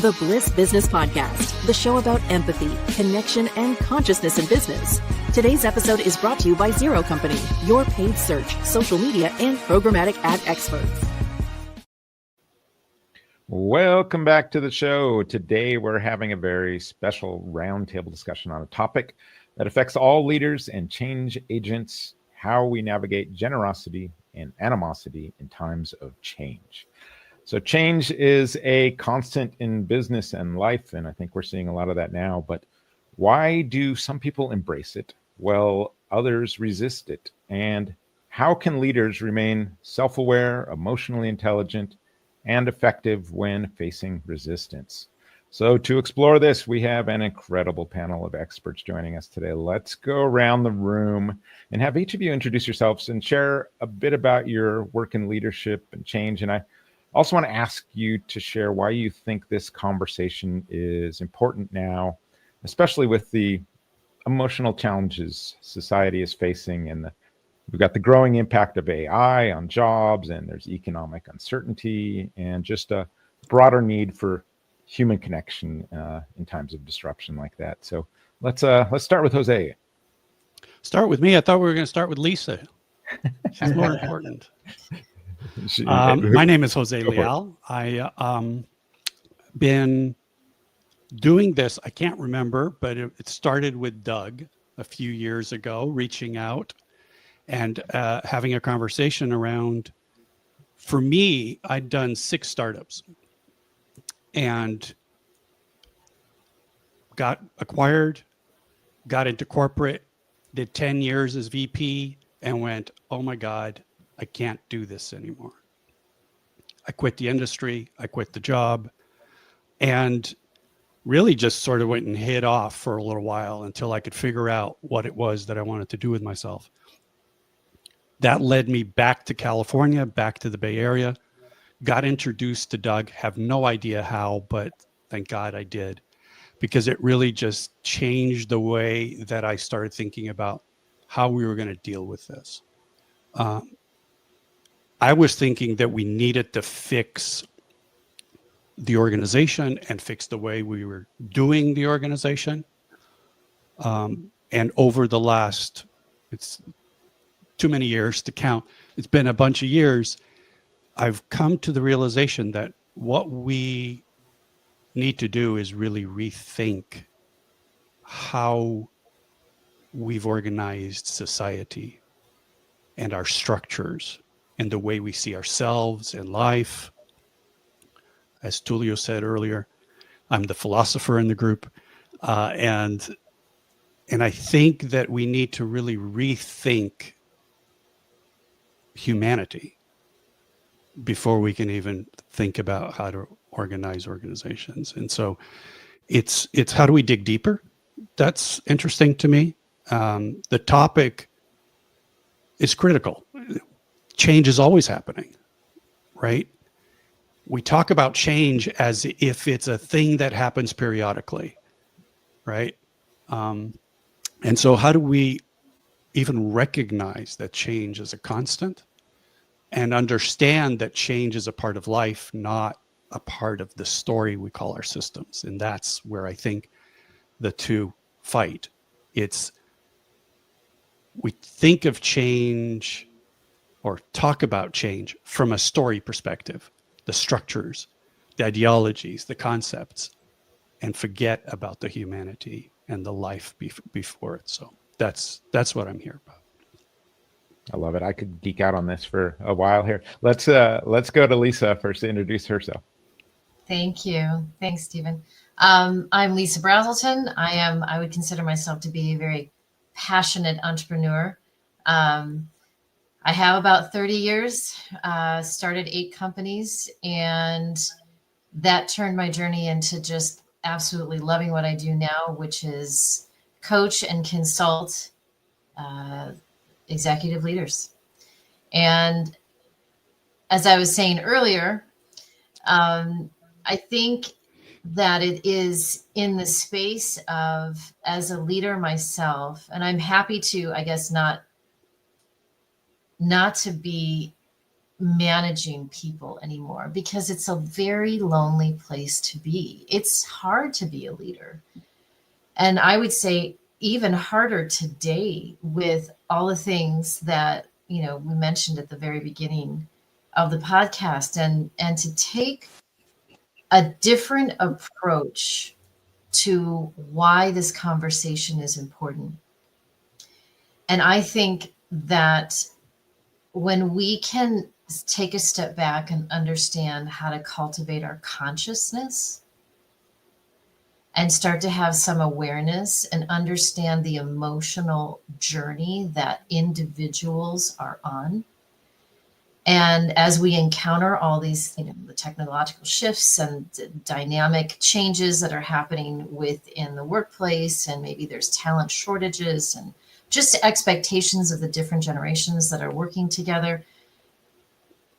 The Bliss Business Podcast, the show about empathy, connection, and consciousness in business. Today's episode is brought to you by Zero Company, your paid search, social media, and programmatic ad experts. Welcome back to the show. Today, we're having a very special roundtable discussion on a topic that affects all leaders and change agents, how we navigate generosity and animosity in times of change. So change is a constant in business and life, and I think we're seeing a lot of that now. But why do some people embrace it while others resist it? And how can leaders remain self-aware, emotionally intelligent, and effective when facing resistance? So to explore this, we have an incredible panel of experts joining us today. Let's go around the room and have each of you introduce yourselves and share a bit about your work in leadership and change. And I also want to ask you to share why you think this conversation is important now, especially with the emotional challenges society is facing. And we've got the growing impact of AI on jobs, and there's economic uncertainty, and just a broader need for human connection in times of disruption like that. So let's start with Jose. Start with me? I thought we were going to start with Lisa. She's more important. My name is Jose Leal. I been doing this, I can't remember, but it started with Doug a few years ago, reaching out and having a conversation around, for me, I'd done 6 startups and got acquired, got into corporate, did 10 years as VP and went, oh my God, I can't do this anymore. I quit the industry, I quit the job, and really just sort of went and hid off for a little while until I could figure out what it was that I wanted to do with myself. That led me back to California, back to the Bay Area, got introduced to Doug, have no idea how, but thank God I did, because it really just changed the way that I started thinking about how we were going to deal with this. I was thinking that we needed to fix the organization and fix the way we were doing the organization. And over the last, it's too many years to count, it's been a bunch of years, I've come to the realization that what we need to do is really rethink how we've organized society and our structures and the way we see ourselves in life. As Tullio said earlier, I'm the philosopher in the group. And I think that we need to really rethink humanity before we can even think about how to organize organizations. And so it's how do we dig deeper? That's interesting to me. The topic is critical. Change is always happening, right? We talk about change as if it's a thing that happens periodically, right? And so how do we even recognize that change is a constant and understand that change is a part of life, not a part of the story we call our systems? And that's where I think the two fight. It's, we think of change or talk about change from a story perspective, the structures, the ideologies, the concepts, and forget about the humanity and the life before it. So that's what I'm here about. I love it. I could geek out on this for a while here. Let's go to Lisa first to introduce herself. Thank you. Thanks, Stephen. I'm Lisa Brazelton. I would consider myself to be a very passionate entrepreneur. I have about 30 years, started 8 companies, and that turned my journey into just absolutely loving what I do now, which is coach and consult executive leaders. And as I was saying earlier, I think that it is in the space of, as a leader myself, and I'm happy to, I guess, not to be managing people anymore because it's a very lonely place to be. It's hard to be a leader. And I would say even harder today with all the things that, we mentioned at the very beginning of the podcast, and to take a different approach to why this conversation is important. And I think that when we can take a step back and understand how to cultivate our consciousness and start to have some awareness and understand the emotional journey that individuals are on. And as we encounter all these, the technological shifts and dynamic changes that are happening within the workplace, and maybe there's talent shortages and just expectations of the different generations that are working together.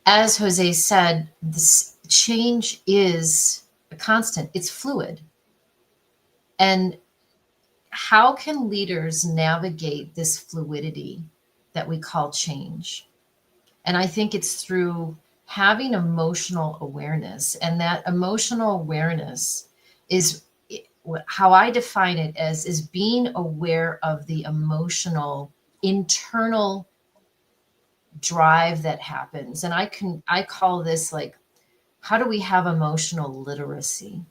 As Jose said, this change is a constant, it's fluid. And how can leaders navigate this fluidity that we call change? And I think it's through having emotional awareness. And that emotional awareness is how I define it as is being aware of the emotional internal drive that happens. And I call this like, how do we have emotional literacy?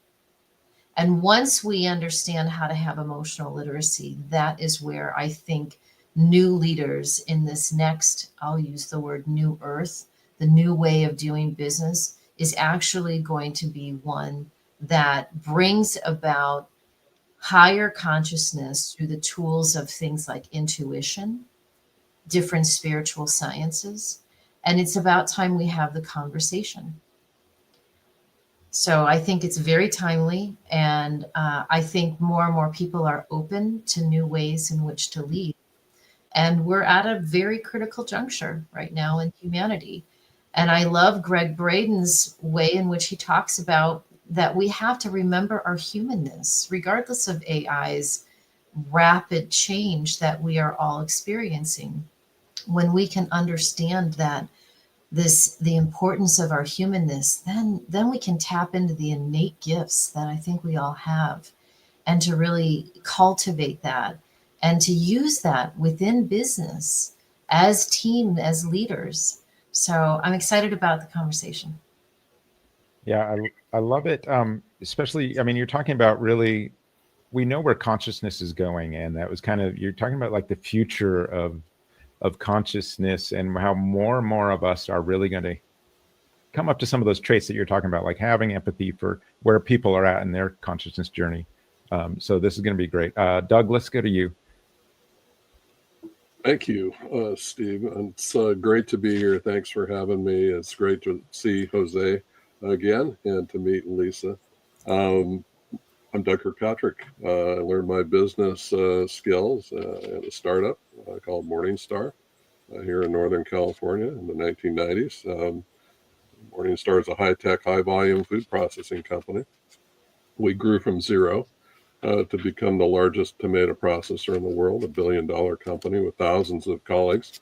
And once we understand how to have emotional literacy, that is where I think new leaders in this next, I'll use the word new earth, the new way of doing business is actually going to be one that brings about higher consciousness through the tools of things like intuition, different spiritual sciences. And it's about time we have the conversation. So I think it's very timely. And I think more and more people are open to new ways in which to lead. And we're at a very critical juncture right now in humanity. And I love Greg Braden's way in which he talks about that we have to remember our humanness, regardless of AI's rapid change that we are all experiencing. When we can understand that the importance of our humanness, then we can tap into the innate gifts that I think we all have, and to really cultivate that and to use that within business as team, as leaders. So I'm excited about the conversation. Yeah, I love it. Especially, I mean, you're talking about really, we know where consciousness is going, and that was kind of, you're talking about like the future of consciousness and how more and more of us are really going to come up to some of those traits that you're talking about, like having empathy for where people are at in their consciousness journey. So this is going to be great. Doug, let's go to you. Thank you, Steve. It's great to be here. Thanks for having me. It's great to see Jose again and to meet Lisa. I'm Doug Kirkpatrick. I learned my business skills at a startup called Morningstar here in Northern California in the 1990s. Morningstar is a high-tech, high-volume food processing company. We grew from zero to become the largest tomato processor in the world, a billion-dollar company with thousands of colleagues.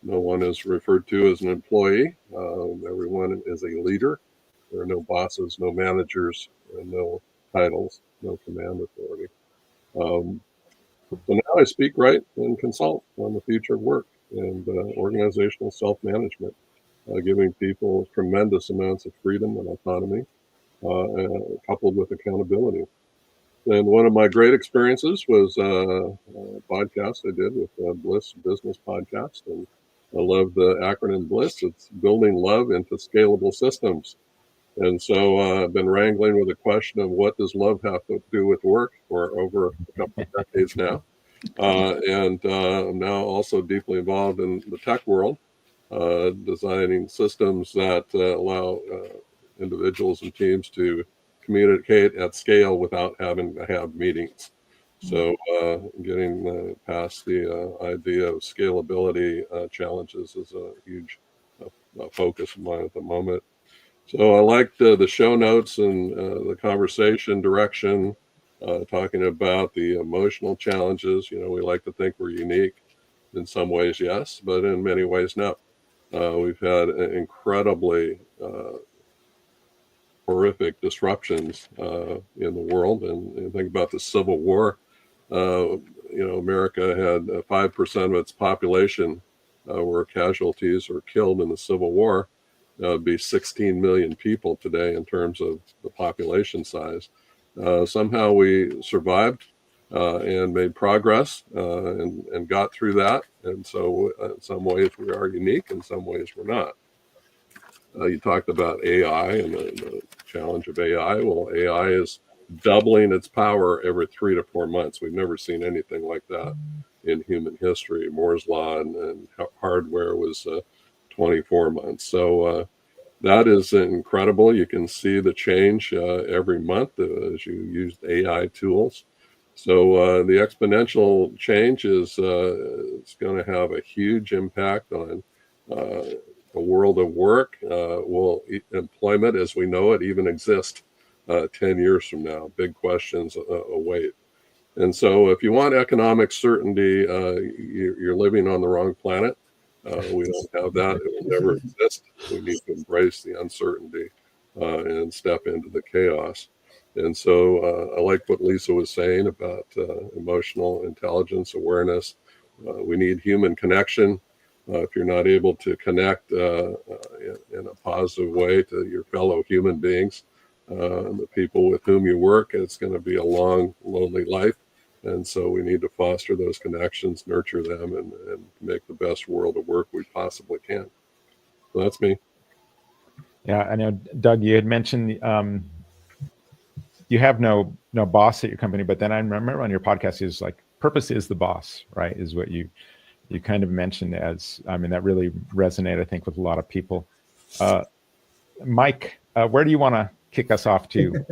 No one is referred to as an employee. Everyone is a leader. There are no bosses, no managers, and no titles, no command authority. So now I speak, write, and consult on the future of work and organizational self-management, giving people tremendous amounts of freedom and autonomy, coupled with accountability. And one of my great experiences was a podcast I did with Bliss Business Podcast. And I love the acronym Bliss. It's building love into scalable systems. And so I've been wrangling with the question of what does love have to do with work for over a couple of decades now. And I'm now also deeply involved in the tech world, designing systems that allow individuals and teams to communicate at scale without having to have meetings. So getting past the idea of scalability challenges is a huge focus of mine at the moment. So I liked the show notes and the conversation direction, talking about the emotional challenges. You know, we like to think we're unique. In some ways, yes, but in many ways, no. We've had incredibly horrific disruptions in the world. And think about the Civil War. America had 5% of its population were casualties or killed in the Civil War. It'd be 16 million people today in terms of the population size. Somehow we survived and made progress and got through that. And so in some ways we are unique, in some ways we're not. You talked about AI and the challenge of AI. Well, AI is doubling its power every 3 to 4 months. We've never seen anything like that in human history. Moore's Law and hardware was 24 months. So that is incredible. You can see the change every month as you use AI tools. So the exponential change is it's going to have a huge impact on the world of work. Will employment as we know it even exist 10 years from now? Big questions await. And so if you want economic certainty, you're living on the wrong planet. We don't have that. It will never exist. We need to embrace the uncertainty and step into the chaos. And so I like what Lisa was saying about emotional intelligence, awareness. We need human connection. If you're not able to connect in a positive way to your fellow human beings, the people with whom you work, it's going to be a long, lonely life. And so we need to foster those connections, nurture them, and make the best world of work we possibly can. So that's me. Yeah, I know, Doug, you had mentioned you have no boss at your company, but then I remember on your podcast is like purpose is the boss, right? Is what you kind of mentioned as, I mean, that really resonated, I think, with a lot of people. Mike, where do you want to kick us off to?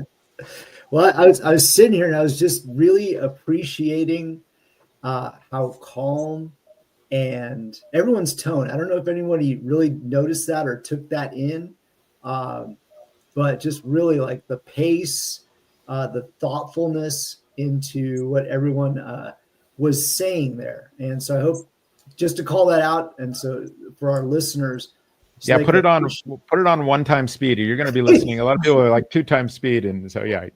Well, I was sitting here and I was just really appreciating how calm and everyone's tone. I don't know if anybody really noticed that or took that in, but just really like the pace, the thoughtfulness into what everyone was saying there. And so I hope just to call that out. And so for our listeners, so yeah, put it on 1x speed. You're going to be listening. A lot of people are like 2x speed, and so yeah.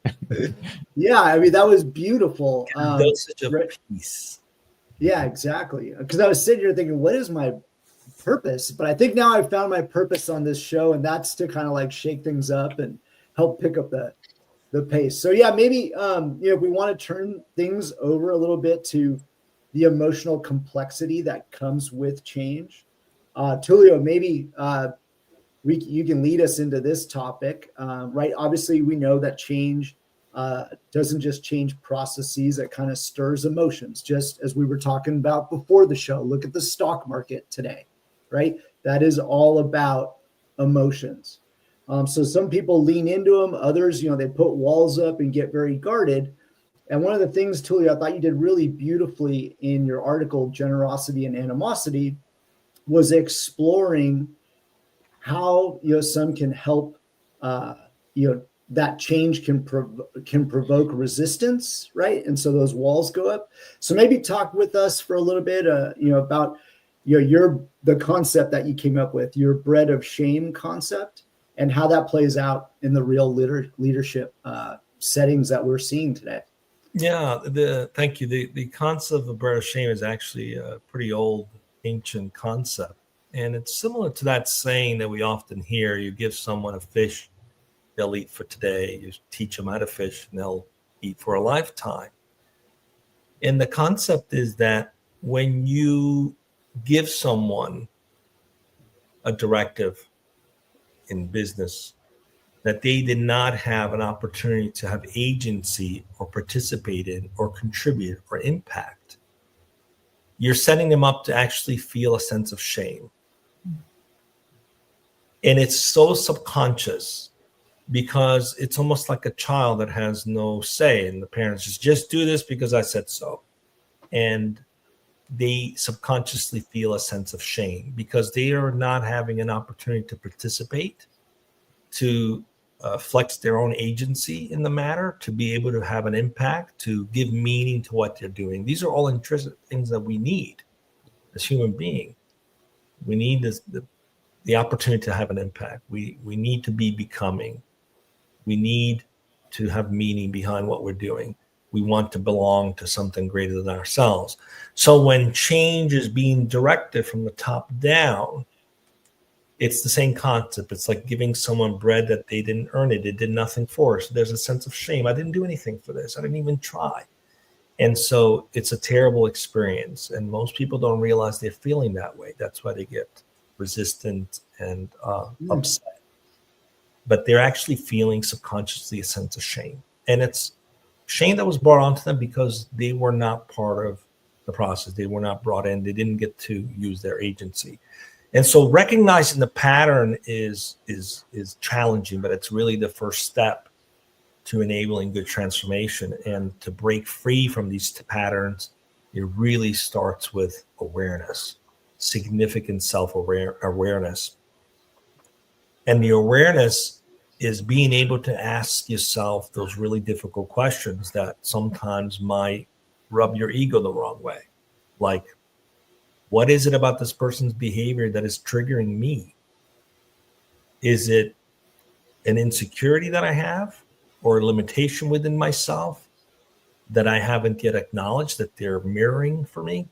Yeah, I mean that was beautiful. Dosage of peace. Yeah, exactly. Because I was sitting here thinking, what is my purpose? But I think now I've found my purpose on this show, and that's to kind of like shake things up and help pick up the pace. So yeah, maybe if we want to turn things over a little bit to the emotional complexity that comes with change. Tullio, maybe you can lead us into this topic, right? Obviously, we know that change doesn't just change processes; it kind of stirs emotions. Just as we were talking about before the show, look at the stock market today, right? That is all about emotions. So some people lean into them; others, they put walls up and get very guarded. And one of the things, Tullio, I thought you did really beautifully in your article, Generosity and Animosity, was exploring how some can help that change can provoke resistance, right? And so those walls go up. So maybe talk with us for a little bit about the concept that you came up with, your bread of shame concept, and how that plays out in the real leadership settings that we're seeing today. Yeah, thank you. The concept of bread of shame is actually a pretty old, ancient concept. And it's similar to that saying that we often hear: you give someone a fish, they'll eat for today. You teach them how to fish, and they'll eat for a lifetime. And the concept is that when you give someone a directive in business that they did not have an opportunity to have agency or participate in or contribute or impact, you're setting them up to actually feel a sense of shame. And it's so subconscious because it's almost like a child that has no say, and the parents just do this because I said so. And they subconsciously feel a sense of shame because they are not having an opportunity to participate, to flex their own agency in the matter, to be able to have an impact, to give meaning to what they're doing. These are all intrinsic things that we need as human beings. We need the opportunity to have an impact. We need to be becoming. We need to have meaning behind what we're doing. We want to belong to something greater than ourselves. So when change is being directed from the top down, it's the same concept. It's like giving someone bread that they didn't earn it. It did nothing for us. There's a sense of shame. I didn't do anything for this. I didn't even try. And so it's a terrible experience. And most people don't realize they're feeling that way. That's why they get resistant and upset. But they're actually feeling subconsciously a sense of shame. And it's shame that was brought onto them because they were not part of the process. They were not brought in. They didn't get to use their agency. And so recognizing the pattern is challenging, but it's really the first step to enabling good transformation. And to break free from these patterns, it really starts with awareness, significant self-awareness. And the awareness is being able to ask yourself those really difficult questions that sometimes might rub your ego the wrong way. Like, what is it about this person's behavior that is triggering me? Is it an insecurity that I have or a limitation within myself that I haven't yet acknowledged that they're mirroring for me?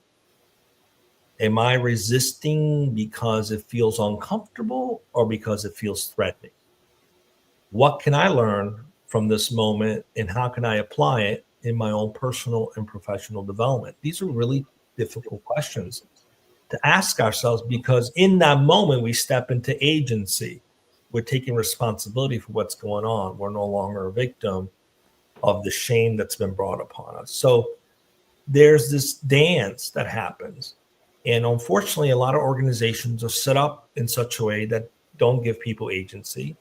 Am I resisting because it feels uncomfortable or because it feels threatening? What can I learn from this moment and how can I apply it in my own personal and professional development? These are really difficult questions to ask ourselves because in that moment we step into agency. We're taking responsibility for what's going on. We're no longer a victim of the shame that's been brought upon us. So there's this dance that happens. And unfortunately, a lot of organizations are set up in such a way that don't give people agency.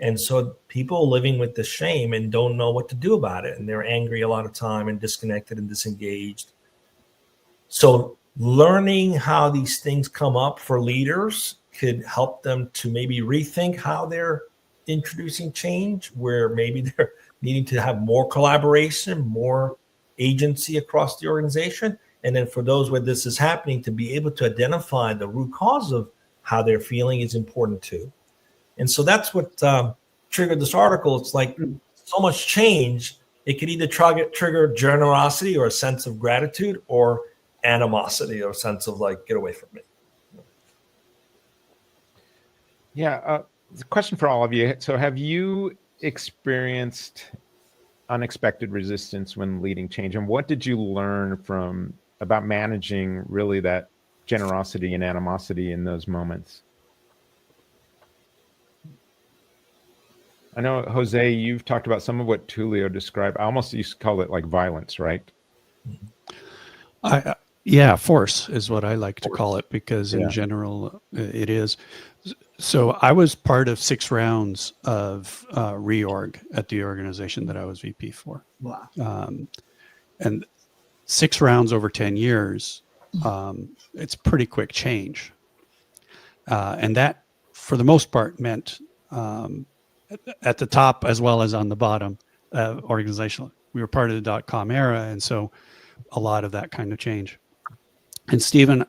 And so people living with the shame and don't know what to do about it. And they're angry a lot of time and disconnected and disengaged. So learning how these things come up for leaders could help them to maybe rethink how they're introducing change, where maybe they're needing to have more collaboration, more agency across the organization. And then for those where this is happening, to be able to identify the root cause of how they're feeling is important too. And so that's what triggered this article. It's like so much change, it could either trigger generosity or a sense of gratitude or animosity or a sense of like, get away from me. Yeah. It's a question for all of you. So have you experienced unexpected resistance when leading change? And what did you learn about managing really that generosity and animosity in those moments? I know, Jose, you've talked about some of what Tullio described. I almost used to call it like violence, right? Yeah, force is what I like to call it because in general it is. So I was part of 6 rounds of reorg at the organization that I was VP for. Wow. And 6 rounds over 10 years, it's pretty quick change. And that, for the most part, meant at the top as well as on the bottom organizational. We were part of the .com era, and so a lot of that kind of change. And Stephen,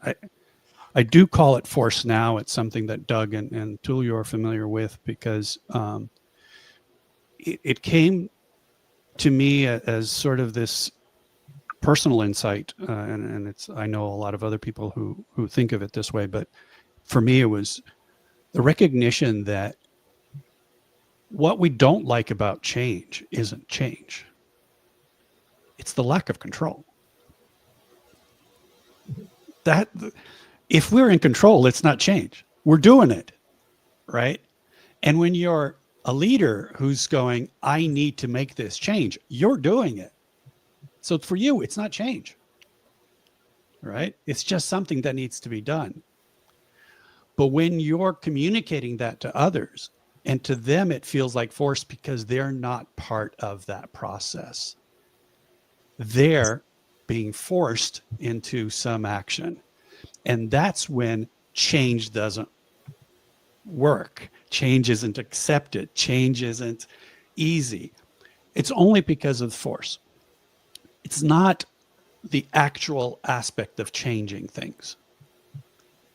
I do call it force now. It's something that Doug and Tullio are familiar with because it came to me as sort of this personal insight, and it's, I know a lot of other people who think of it this way, but for me it was the recognition that what we don't like about change isn't change. It's the lack of control. That if we're in control, it's not change. We're doing it, right? And when you're a leader who's going, I need to make this change, you're doing it. So for you, it's not change, right? It's just something that needs to be done. But when you're communicating that to others, and to them, it feels like force because they're not part of that process. They're being forced into some action. And that's when change doesn't work. Change isn't accepted. Change isn't easy. It's only because of force. It's not the actual aspect of changing things.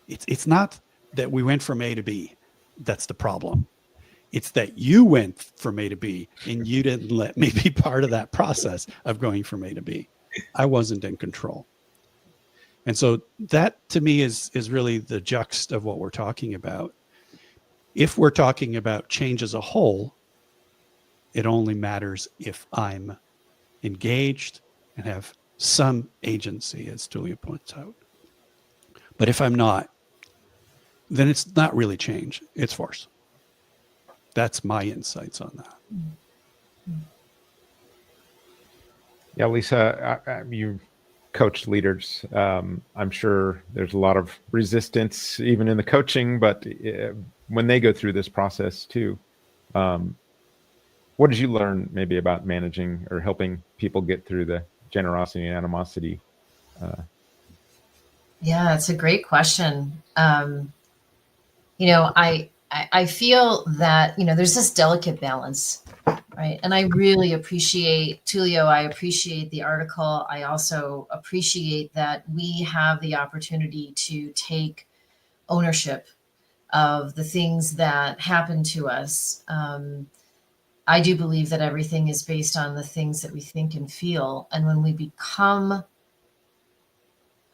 It's not that we went from A to B. That's the problem. It's that you went from A to B and you didn't let me be part of that process of going from A to B. I wasn't in control. And so that to me is really the juxt of what we're talking about. If we're talking about change as a whole, it only matters if I'm engaged and have some agency, as Tullio points out. But if I'm not, then it's not really change, it's force. That's my insights on that. Yeah, Lisa, you coach leaders. I'm sure there's a lot of resistance even in the coaching, but when they go through this process too, what did you learn maybe about managing or helping people get through the generosity and animosity? Yeah, it's a great question. I feel that, there's this delicate balance, right? And I really appreciate, Tullio, I appreciate the article. I also appreciate that we have the opportunity to take ownership of the things that happen to us. I do believe that everything is based on the things that we think and feel. And when we become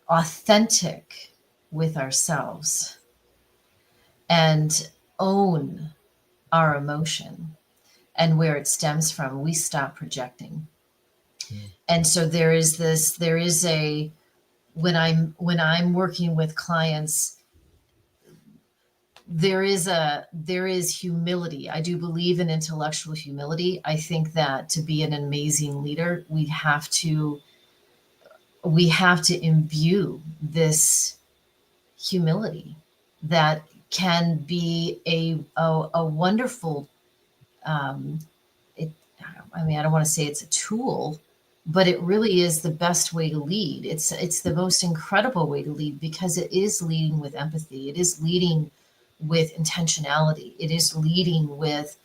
authentic with ourselves and own our emotion and where it stems from, we stop projecting. And so when I'm working with clients, there is humility. I do believe in intellectual humility. I think that to be an amazing leader, we have to imbue this humility that can be a wonderful, I don't want to say it's a tool, but it really is the best way to lead. It's the most incredible way to lead, because it is leading with empathy. It is leading with intentionality. It is leading with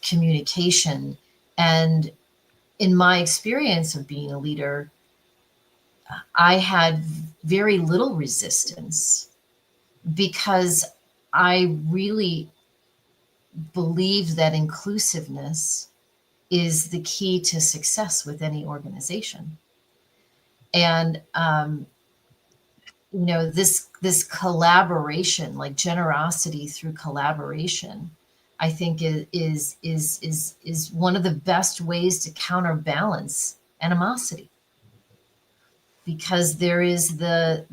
communication. And in my experience of being a leader, I had very little resistance, because I really believe that inclusiveness is the key to success with any organization. And this collaboration, like generosity through collaboration, I think is one of the best ways to counterbalance animosity, because there is a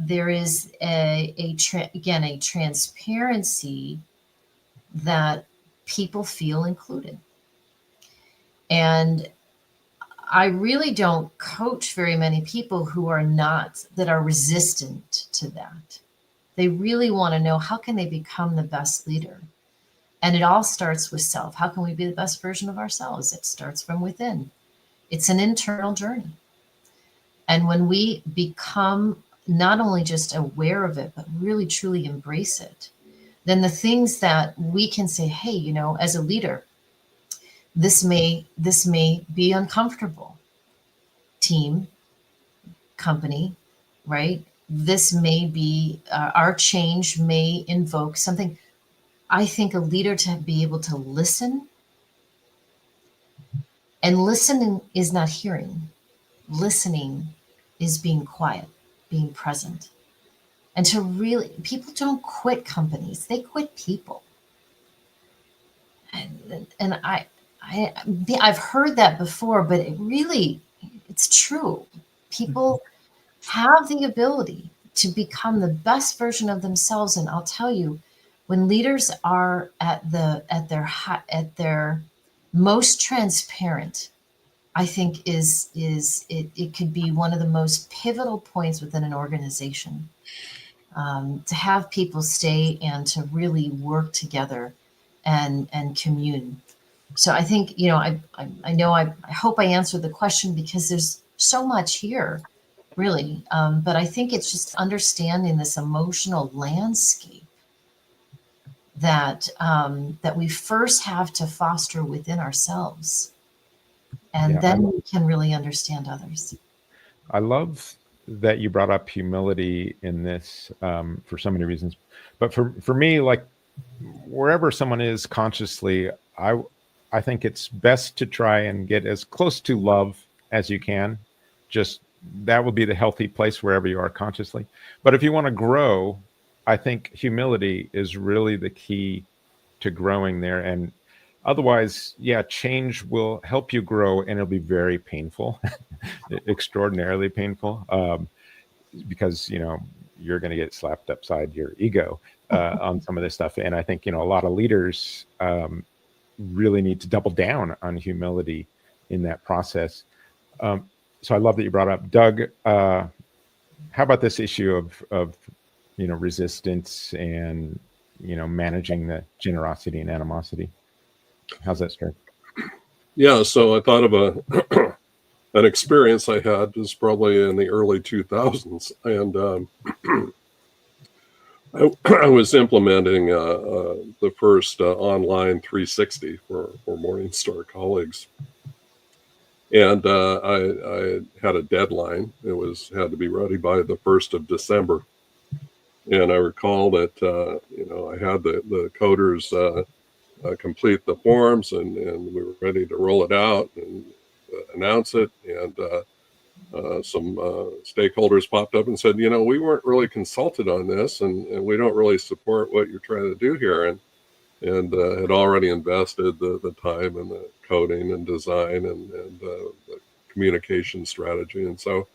transparency that people feel included. And I really don't coach very many people that are resistant to that. They really want to know, how can they become the best leader? And it all starts with self. How can we be the best version of ourselves? It starts from within. It's an internal journey. And when we become not only just aware of it, but really truly embrace it, then the things that we can say, hey, as a leader, this may be uncomfortable. Team, company, right? This may be, our change may invoke something. I think a leader to be able to listen, and listening is not hearing. Listening is being quiet, being present. And people don't quit companies, they quit people. And I've heard that before, but it's true. People have the ability to become the best version of themselves. And I'll tell you, when leaders are at their most transparent, I think it could be one of the most pivotal points within an organization, to have people stay and to really work together and commune. So I think, I hope I answered the question, because there's so much here, really. But I think it's just understanding this emotional landscape that we first have to foster within ourselves. And then we can really understand others. I love that you brought up humility in this for so many reasons. But for me, like wherever someone is consciously, I think it's best to try and get as close to love as you can. Just that will be the healthy place wherever you are consciously. But if you want to grow, I think humility is really the key to growing there. And otherwise, yeah, change will help you grow and it'll be very painful, extraordinarily painful, because, you know, you're going to get slapped upside your ego on some of this stuff. And I think, you know, a lot of leaders really need to double down on humility in that process. So I love that you brought up, Doug, how about this issue of, you know, resistance and, you know, managing the generosity and animosity? How's that start? Yeah, so I thought of an experience I had was probably in the early 2000s, and I was implementing the first online 360 for Morningstar colleagues, and I had a deadline. It had to be ready by the 1st of December, and I recall that you know, I had the coders complete the forms, and we were ready to roll it out and announce it, and some stakeholders popped up and said, you know, we weren't really consulted on this, and we don't really support what you're trying to do here, and had already invested the time and the coding and design and the communication strategy, and so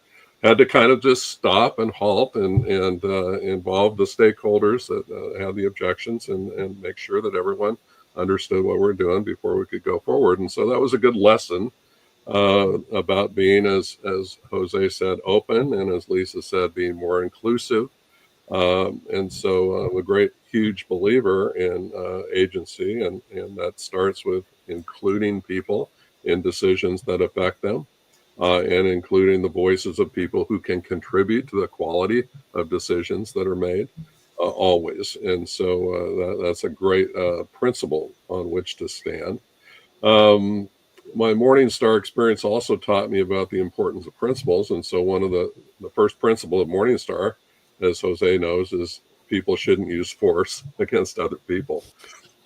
had to kind of just stop and halt and involve the stakeholders that had the objections and make sure that everyone understood what we're doing before we could go forward. And so that was a good lesson about being, as Jose said, open, and as Lisa said, being more inclusive. And so I'm a great, huge believer in agency, and that starts with including people in decisions that affect them, and including the voices of people who can contribute to the quality of decisions that are made. Always. And so that's a great principle on which to stand. My Morningstar experience also taught me about the importance of principles. And so one of the first principle of Morningstar, as Jose knows, is people shouldn't use force against other people.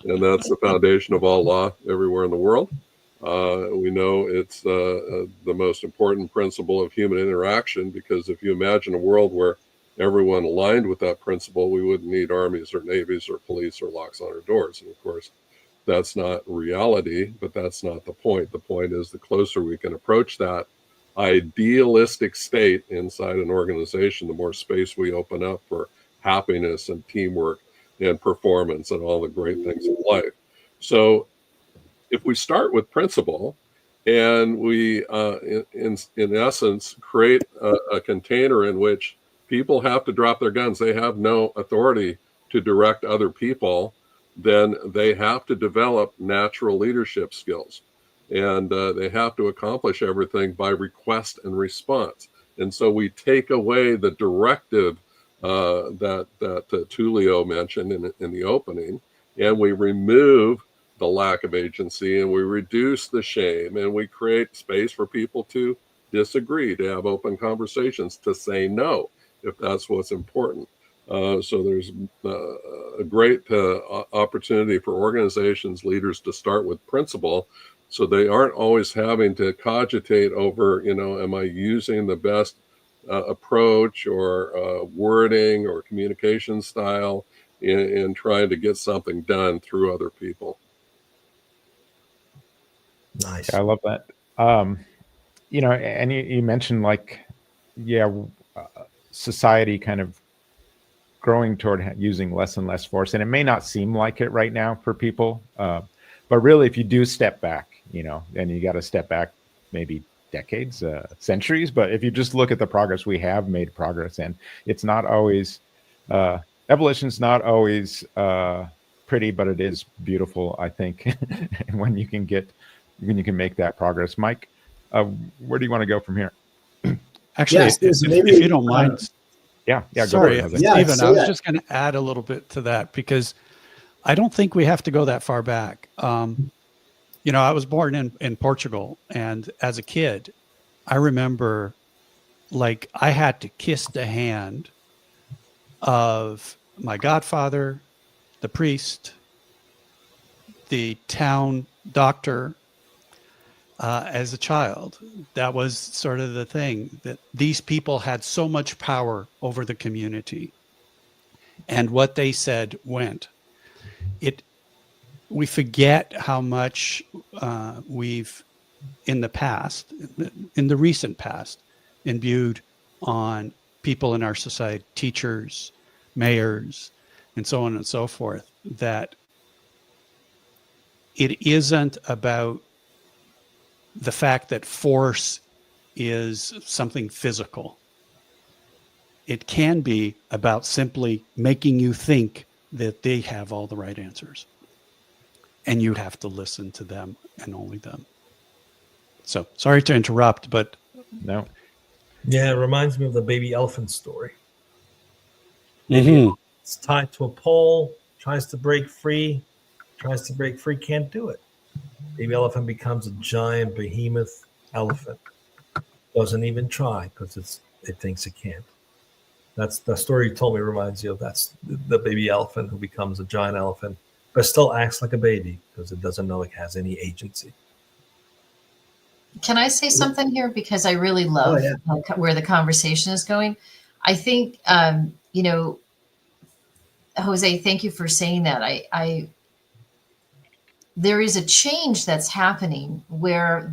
And that's the foundation of all law everywhere in the world. We know it's the most important principle of human interaction, because if you imagine a world where everyone aligned with that principle, we wouldn't need armies or navies or police or locks on our doors. And of course, that's not reality, but that's not the point. The point is, the closer we can approach that idealistic state inside an organization, the more space we open up for happiness and teamwork and performance and all the great things of life. So if we start with principle, and we, in essence, create a container in which people have to drop their guns, they have no authority to direct other people, then they have to develop natural leadership skills. And they have to accomplish everything by request and response. And so we take away the directive that Tullio mentioned in the opening, and we remove the lack of agency, and we reduce the shame, and we create space for people to disagree, to have open conversations, to say no if that's what's important. So there's a great opportunity for organizations, leaders, to start with principle, so they aren't always having to cogitate over, you know, am I using the best approach or wording or communication style in trying to get something done through other people. Nice. I love that. You know, and you mentioned, like, society kind of growing toward using less and less force, and it may not seem like it right now for people, but really, if you do step back, you know, and you got to step back maybe decades, centuries, but if you just look at the progress, we have made progress, and it's not always evolution's not always pretty, but it is beautiful, I think. And when you can make that progress. Mike, where do you want to go from here? Actually, if you don't mind. Yeah. Sorry, go ahead, Stephen, I was just going to add a little bit to that, because I don't think we have to go that far back. You know, I was born in Portugal, and as a kid, I remember like I had to kiss the hand of my godfather, the priest, the town doctor, as a child. That was sort of the thing, that these people had so much power over the community, and what they said went. We forget how much we've, in the past, in the recent past, imbued on people in our society, teachers, mayors, and so on and so forth, that it isn't about the fact that force is something physical. It can be about simply making you think that they have all the right answers, and you have to listen to them and only them. So sorry to interrupt, but No. Yeah, it reminds me of the baby elephant story. Mhm. It's tied to a pole, tries to break free, can't do it. Baby elephant becomes a giant behemoth elephant. Doesn't even try because it thinks it can't. That's the story you told me reminds you of. That's the baby elephant who becomes a giant elephant, but still acts like a baby because it doesn't know it has any agency. Can I say something here? Because I really love where the conversation is going. I think, Jose, thank you for saying that. There is a change that's happening where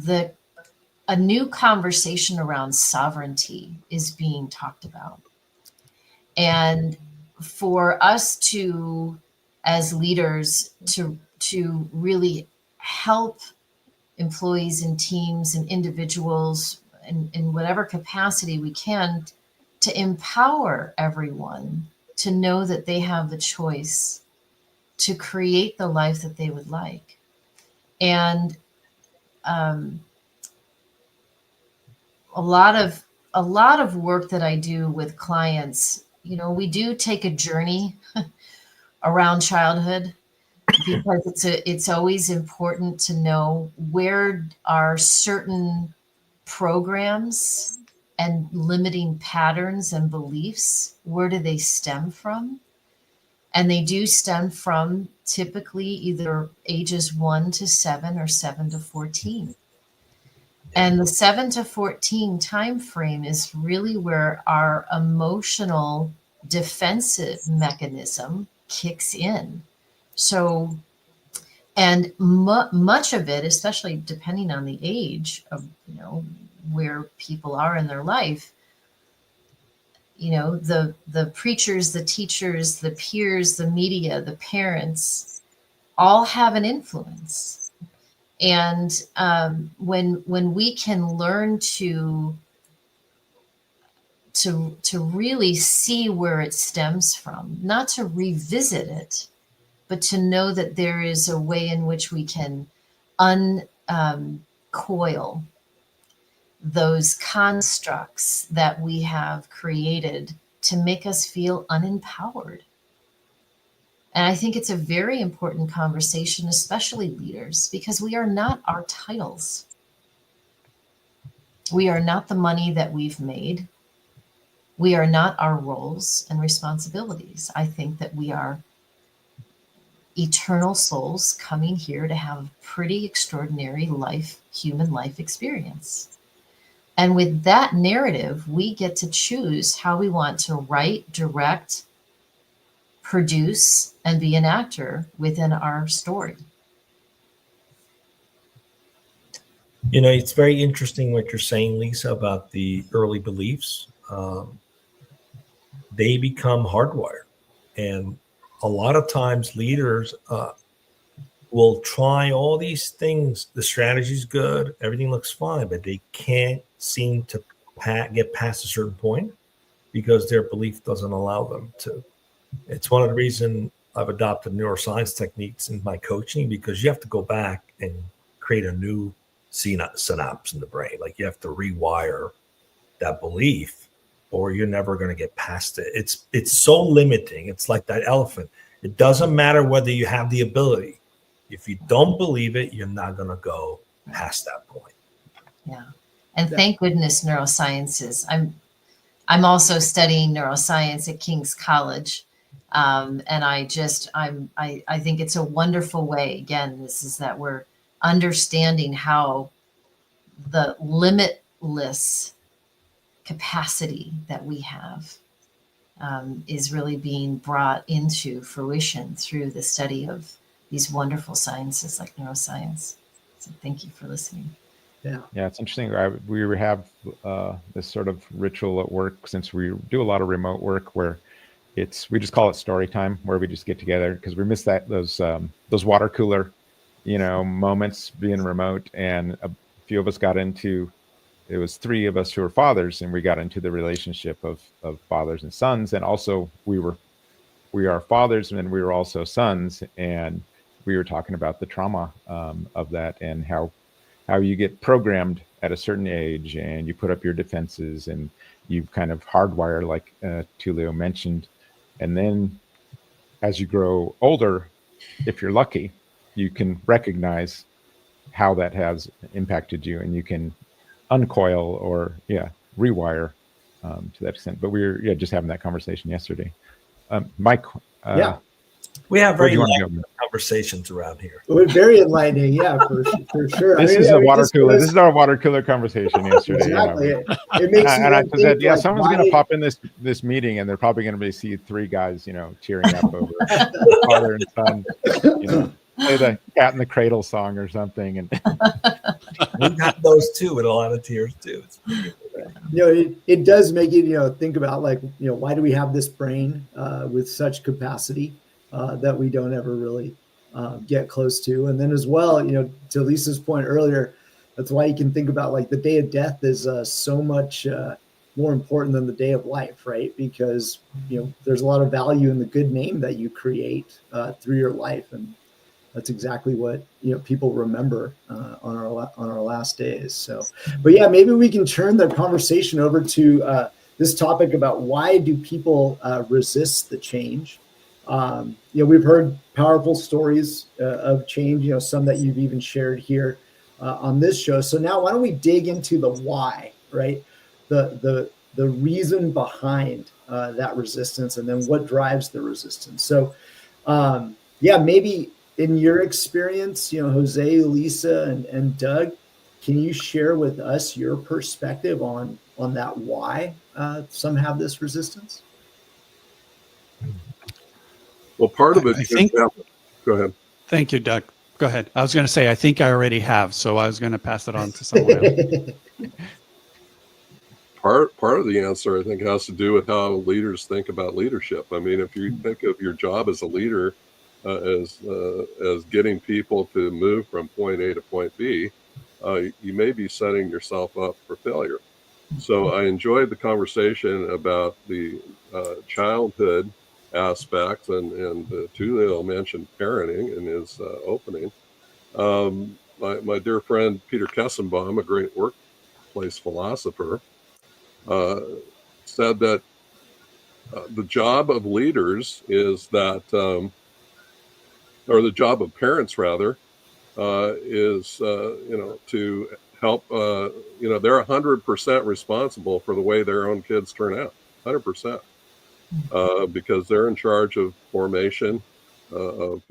a new conversation around sovereignty is being talked about. And for us to, as leaders, to really help employees and teams and individuals in whatever capacity we can, to empower everyone to know that they have the choice to create the life that they would like. And a lot of work that I do with clients, we do take a journey around childhood, because it's always important to know where are certain programs and limiting patterns and beliefs, where do they stem from? And they do stem from typically either ages 1 to 7 or 7 to 14. And the 7 to 14 time frame is really where our emotional defensive mechanism kicks in. So, and much of it, especially depending on the age of, where people are in their life, the preachers, the teachers, the peers, the media, the parents, all have an influence. And when we can learn to really see where it stems from, not to revisit it, but to know that there is a way in which we can uncoil those constructs that we have created to make us feel unempowered. And I think it's a very important conversation, especially leaders, because we are not our titles. We are not the money that we've made. We are not our roles and responsibilities. I think that we are eternal souls coming here to have a pretty extraordinary human life experience. And with that narrative, we get to choose how we want to write, direct, produce, and be an actor within our story. It's very interesting what you're saying, Lisa, about the early beliefs. They become hardwired. And a lot of times leaders will try all these things. The strategy's good, everything looks fine, but they can't seem to get past a certain point because their belief doesn't allow them to. It's one of the reasons I've adopted neuroscience techniques in my coaching, because you have to go back and create a new synapse in the brain. Like you have to rewire that belief, or you're never going to get past it. It's so limiting. It's like that elephant. It doesn't matter whether you have the ability. If you don't believe it, you're not going to go past that point. Yeah. And thank goodness neuroscience is. I'm also studying neuroscience at King's College. And I think it's a wonderful way. Again, this is that we're understanding how the limitless capacity that we have is really being brought into fruition through the study of these wonderful sciences like neuroscience. So thank you for listening. Yeah, it's interesting. We have this sort of ritual at work, since we do a lot of remote work, where we just call it story time, where we just get together because we miss those water cooler, moments being remote. And a few of us got into. It was 3 of us who were fathers, and we got into the relationship of fathers and sons. And also we are fathers, and then we were also sons. And we were talking about the trauma of that, and how you get programmed at a certain age, and you put up your defenses, and you kind of hardwire, like Tullio mentioned. And then as you grow older, if you're lucky, you can recognize how that has impacted you, and you can uncoil or rewire to that extent. But we were just having that conversation yesterday. Mike, we have very enlightening conversations around here. It was very enlightening, for sure. This is a water cooler. This is our water cooler conversation yesterday. Exactly. It makes and I said, like, someone's going to pop in this meeting, and they're probably going to see 3 guys, cheering up over father and son, play the Cat in the Cradle song or something. And we got those too with a lot of tears too. It does make you think about, like, why do we have this brain with such capacity that we don't ever really get close to? And then as well, to Lisa's point earlier, that's why you can think about, like, the day of death is so much more important than the day of life, right? Because there's a lot of value in the good name that you create through your life, and that's exactly what people remember on our last days. So, but maybe we can turn the conversation over to this topic about why do people resist the change. We've heard powerful stories of change. Some that you've even shared here on this show. So now, why don't we dig into the why, right? The reason behind that resistance, and then what drives the resistance. So, maybe. In your experience, Jose, Lisa, and Doug, can you share with us your perspective on that why some have this resistance? Well, part of it. Go ahead. Thank you, Doug. Go ahead. I was going to say, I think I already have, so I was going to pass it on to someone else. Part of the answer, I think, has to do with how leaders think about leadership. I mean, if you think of your job as a leader as getting people to move from point A to point B, you may be setting yourself up for failure. So I enjoyed the conversation about the childhood aspects, and Tullio mentioned parenting in his opening. My dear friend Peter Kessenbaum, a great workplace philosopher, said that the job of leaders is that or the job of parents rather, is to help. They're 100% responsible for the way their own kids turn out, 100%, because they're in charge of formation, of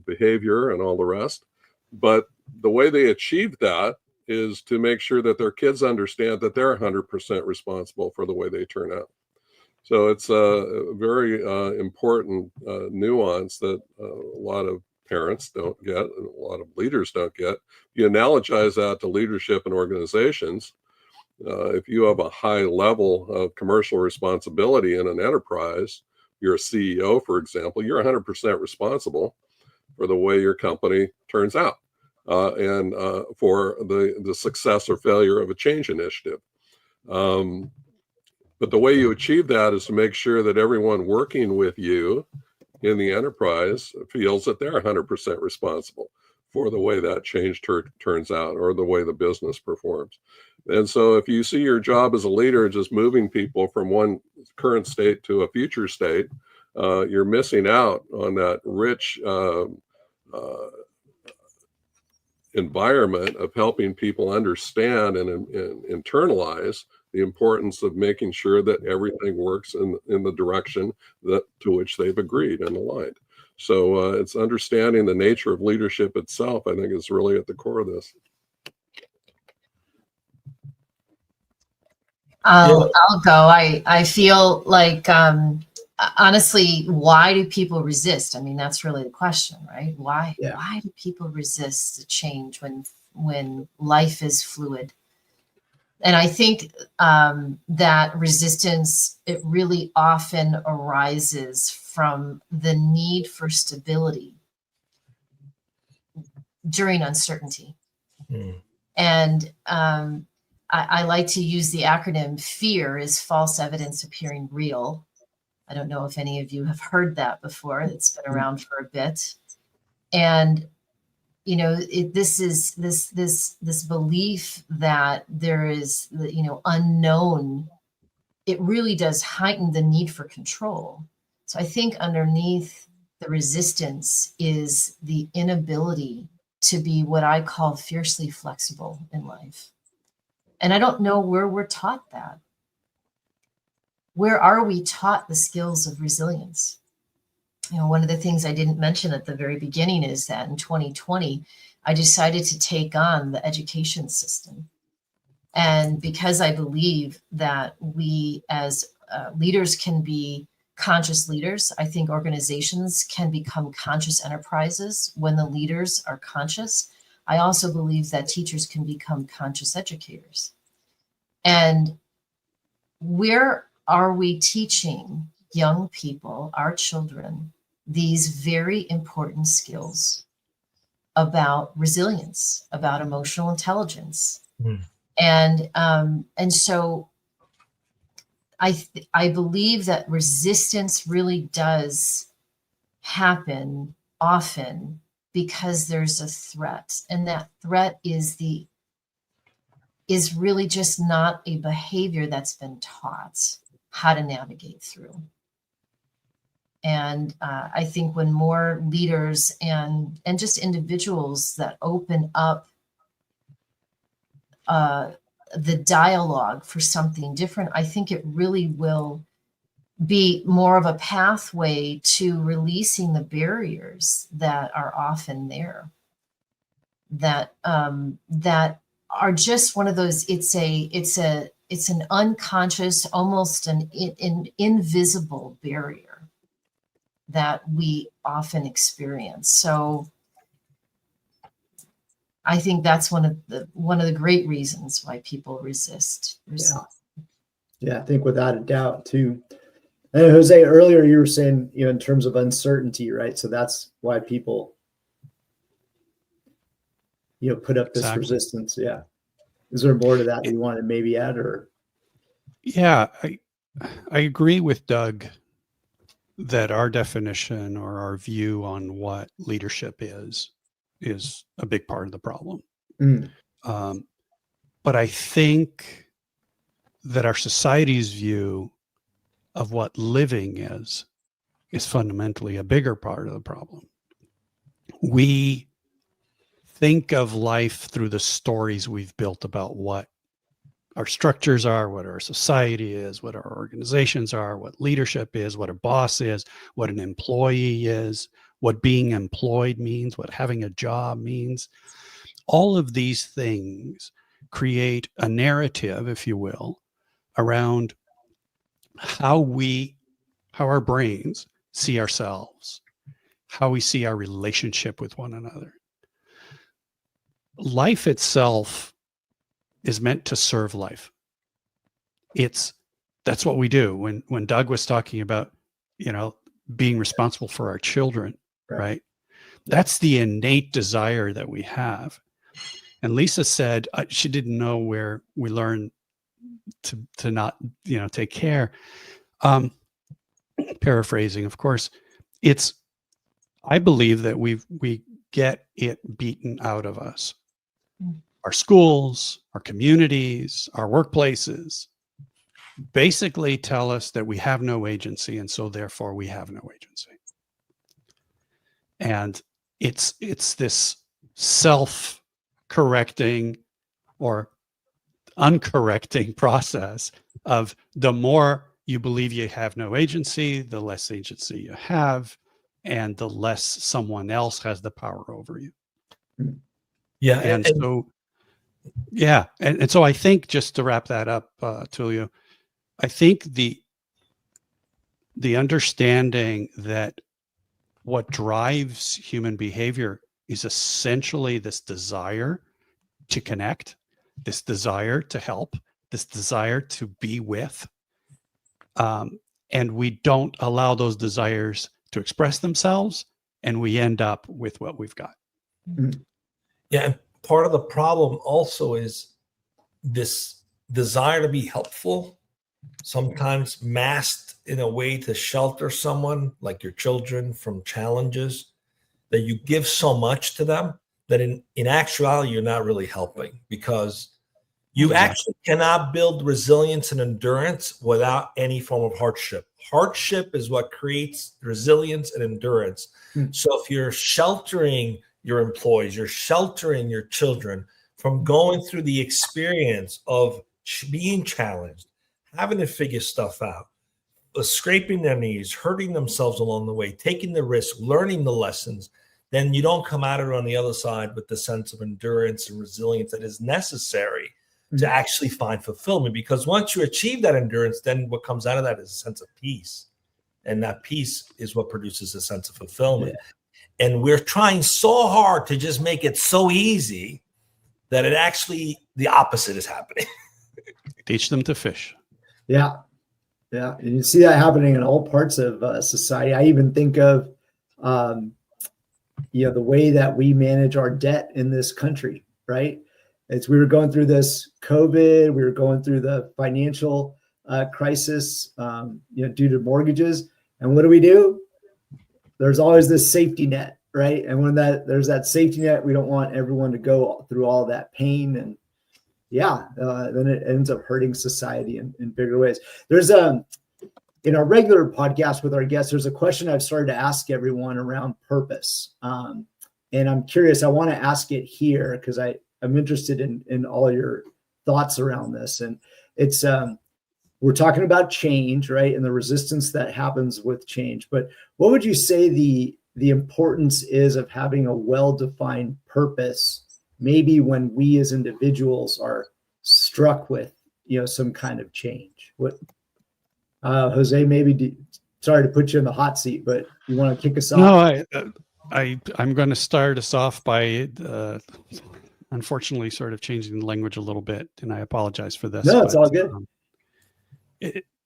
behavior, and all the rest. But the way they achieve that is to make sure that their kids understand that they're 100% responsible for the way they turn out. So it's a very important nuance that a lot of parents don't get, and a lot of leaders don't get. You analogize that to leadership in organizations. If you have a high level of commercial responsibility in an enterprise, you're a CEO, for example, you're 100% responsible for the way your company turns out and for the success or failure of a change initiative. But the way you achieve that is to make sure that everyone working with you in the enterprise feels that they're 100% responsible for the way that change turns out, or the way the business performs. And so if you see your job as a leader just moving people from one current state to a future state, you're missing out on that rich environment of helping people understand and internalize the importance of making sure that everything works in the direction that to which they've agreed and aligned. So it's understanding the nature of leadership itself, I think, is really at the core of this. I'll go. I feel like, honestly, why do people resist? I mean, that's really the question, right? Why do people resist the change when life is fluid? And I think that resistance, it really often arises from the need for stability during uncertainty. And I like to use the acronym FEAR is false evidence appearing real. I don't know if any of you have heard that before. It's been around for a bit. And, you know, this is this belief that there is, you know, unknown. It really does heighten the need for control. So I think underneath the resistance is the inability to be what I call fiercely flexible in life. And I don't know where we're taught that. Where are we taught the skills of resilience? You know, one of the things I didn't mention at the very beginning is that in 2020, I decided to take on the education system. And because I believe that we as leaders can be conscious leaders, I think organizations can become conscious enterprises when the leaders are conscious. I also believe that teachers can become conscious educators. And where are we teaching young people, our children, these very important skills about resilience, about emotional intelligence? And so I believe that resistance really does happen often because there's a threat, and that threat is really just not a behavior that's been taught how to navigate through. And I think when more leaders and just individuals that open up the dialogue for something different, I think it really will be more of a pathway to releasing the barriers that are often there, that are just one of those. It's an unconscious, almost an invisible barrier that we often experience. So I think that's one of the great reasons why people resist. Yeah, I think without a doubt too. And Jose, earlier you were saying, you know, in terms of uncertainty, right? So that's why people, you know, put up this resistance. Yeah. Is there more to that you want to maybe add, or? Yeah, I agree with Doug that our definition or our view on what leadership is a big part of the problem. But I think that our society's view of what living is fundamentally a bigger part of the problem. We think of life through the stories we've built about what our structures are, what our society is, what our organizations are, what leadership is, what a boss is, what an employee is, what being employed means, what having a job means. All of these things create a narrative, if you will, around how our brains see ourselves, how we see our relationship with one another. Life itself is meant to serve life. That's what we do. When Doug was talking about, you know, being responsible for our children, right? That's the innate desire that we have. And Lisa said she didn't know where we learn to not, you know, take care. Paraphrasing, of course, I believe that we get it beaten out of us. Our schools, our communities, our workplaces basically tell us that we have no agency, and so therefore we have no agency. And it's this self-correcting, or uncorrecting process of the more you believe you have no agency, the less agency you have, and the less someone else has the power over you. Yeah. And so, yeah. And so I think, just to wrap that up, Tullio, I think the understanding that what drives human behavior is essentially this desire to connect, this desire to help, this desire to be with. And we don't allow those desires to express themselves, and we end up with what we've got. Yeah. And part of the problem also is this desire to be helpful, sometimes masked in a way to shelter someone, like your children, from challenges, that you give so much to them that in actuality, you're not really helping, because you actually cannot build resilience and endurance without any form of hardship. Hardship is what creates resilience and endurance. So if you're sheltering your employees, you're sheltering your children from going through the experience of being challenged, having to figure stuff out, scraping their knees, hurting themselves along the way, taking the risk, learning the lessons, then you don't come out of it on the other side with the sense of endurance and resilience that is necessary to actually find fulfillment. Because once you achieve that endurance, then what comes out of that is a sense of peace. And that peace is what produces a sense of fulfillment. Yeah. And we're trying so hard to just make it so easy that it actually, the opposite is happening. Teach them to fish. Yeah. Yeah. And you see that happening in all parts of society. I even think of, the way that we manage our debt in this country, right? As we were going through this COVID, we were going through the financial crisis, due to mortgages. And what do? There's always this safety net, right? And when there's that safety net, we don't want everyone to go through all that pain. And then it ends up hurting society in bigger ways. There's in our regular podcast with our guests, there's a question I've started to ask everyone around purpose. And I'm curious, I want to ask it here because I'm interested in all your thoughts around this. And it's, we're talking about change, right? And the resistance that happens with change. But what would you say the importance is of having a well-defined purpose, maybe when we as individuals are struck with, some kind of change? What, Jose, sorry to put you in the hot seat, but you want to kick us off? No, I'm going to start us off by, unfortunately, sort of changing the language a little bit, and I apologize for this. No, it's all good.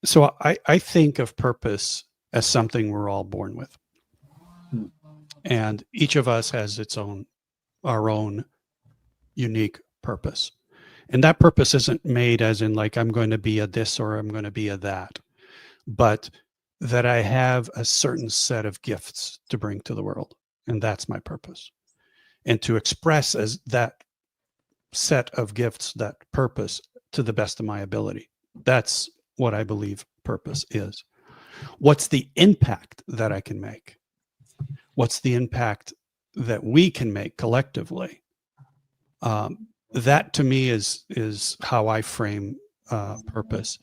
So I think of purpose as something we're all born with. And each of us has our own unique purpose. And that purpose isn't made as in like, I'm going to be a this or I'm going to be a that, but that I have a certain set of gifts to bring to the world. And that's my purpose. And to express as that set of gifts, that purpose, to the best of my ability. That's what I believe purpose is. What's the impact that I can make? What's the impact that we can make collectively? That to me is how I frame purpose.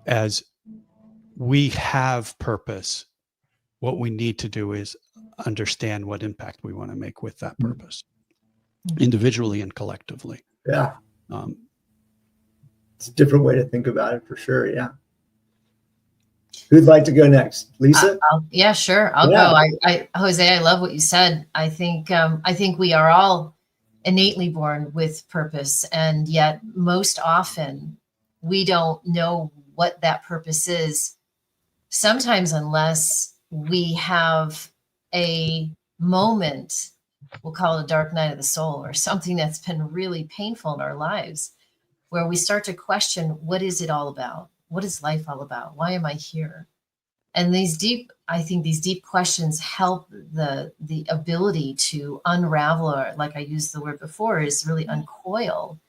As we have purpose, what we need to do is understand what impact we want to make with that purpose, individually and collectively. Yeah. It's a different way to think about it for sure. Yeah. Who'd like to go next? Lisa? Yeah, sure. I'll go. Jose, I love what you said. I think we are all innately born with purpose, and yet most often we don't know what that purpose is. Sometimes unless we have a moment, we'll call it a dark night of the soul, or something that's been really painful in our lives, where we start to question, what is it all about? What is life all about? Why am I here? And these deep questions help the ability to unravel, or like I used the word before, is really uncoil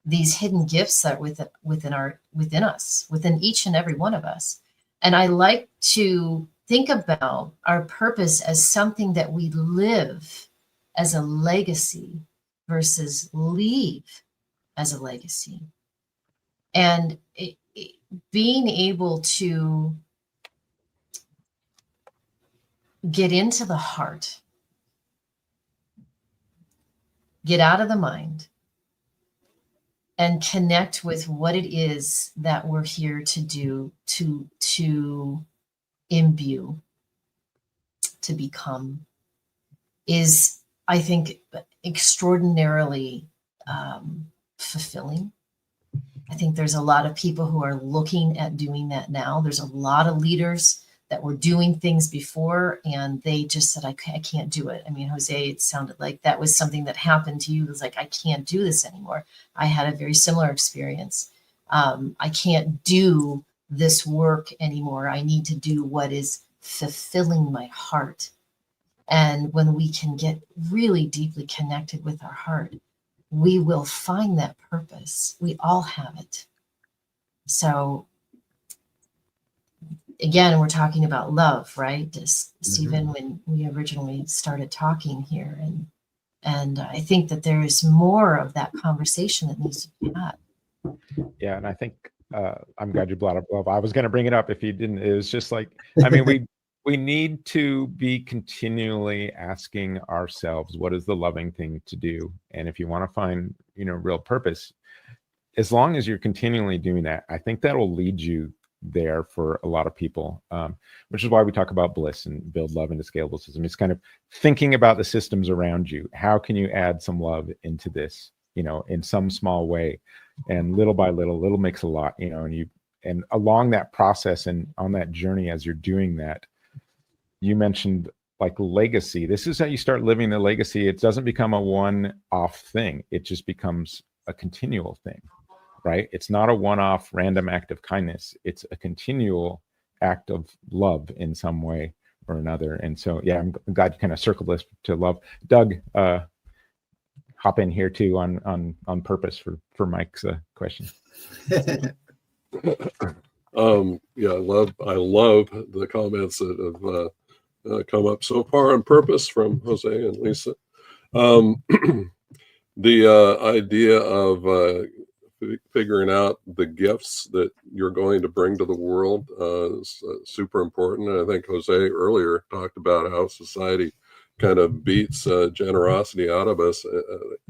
these hidden gifts that are within us, within each and every one of us. And I like to think about our purpose as something that we live as a legacy versus leave as a legacy. And being able to get into the heart, get out of the mind, and connect with what it is that we're here to do, to imbue, to become, is, I think, extraordinarily fulfilling. I think there's a lot of people who are looking at doing that now. There's a lot of leaders that were doing things before and they just said, I can't do it. I mean, Jose, it sounded like that was something that happened to you. It was like, I can't do this anymore. I had a very similar experience. I can't do this work anymore. I need to do what is fulfilling my heart. And when we can get really deeply connected with our heart, we will find that purpose. We all have it. So again, we're talking about love, right? Stephen, when we originally started talking here, and I think that there is more of that conversation that needs to be had. Yeah, and I think I'm glad you brought up love. I was going to bring it up if you didn't. It was just like, I mean, we need to be continually asking ourselves, what is the loving thing to do? And if you want to find, real purpose, as long as you're continually doing that, I think that will lead you there for a lot of people, which is why we talk about bliss and build love into scalable system. It's kind of thinking about the systems around you. How can you add some love into this, in some small way? And little by little makes a lot, and along that process and on that journey, as you're doing that, you mentioned like legacy. This is how you start living the legacy. It doesn't become a one-off thing. It just becomes a continual thing, right? It's not a one-off random act of kindness. It's a continual act of love in some way or another. And so, yeah, I'm glad you kind of circled this to love. Doug, hop in here too on purpose for Mike's question. Yeah, I love the comments that have come up so far on purpose from Jose and Lisa. The idea of figuring out the gifts that you're going to bring to the world is super important. And I think Jose earlier talked about how society kind of beats generosity out of us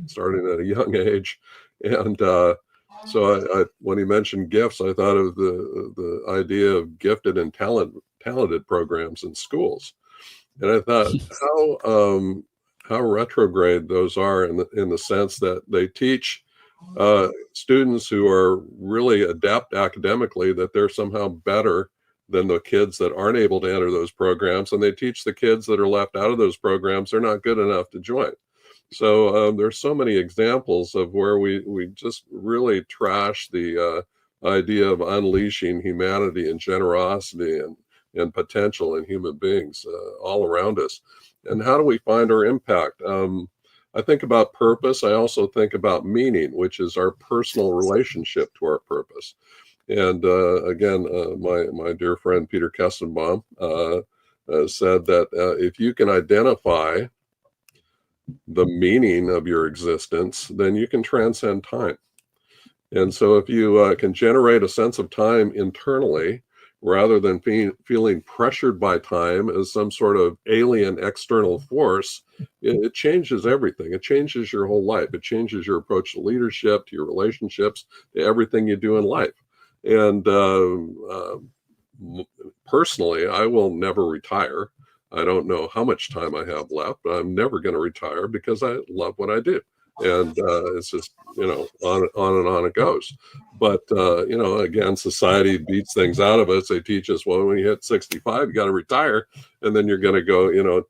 starting at a young age. And so when he mentioned gifts, I thought of the idea of gifted and talented programs in schools. And I thought how retrograde those are in the sense that they teach students who are really adept academically that they're somehow better than the kids that aren't able to enter those programs, and they teach the kids that are left out of those programs they're not good enough to join. So there's so many examples of where we just really trash the idea of unleashing humanity and generosity and potential in human beings all around us. And how do we find our impact? I think about purpose. I also think about meaning, which is our personal relationship to our purpose. And again, my dear friend Peter Kessenbaum said that if you can identify the meaning of your existence, then you can transcend time. And so if you can generate a sense of time internally, rather than feeling pressured by time as some sort of alien external force, it changes everything. It changes your whole life. It changes your approach to leadership, to your relationships, to everything you do in life. And personally, I will never retire. I don't know how much time I have left, but I'm never going to retire because I love what I do. And it's just, on and on it goes. But, again, society beats things out of us. They teach us, well, when you hit 65, you got to retire. And then you're going to go,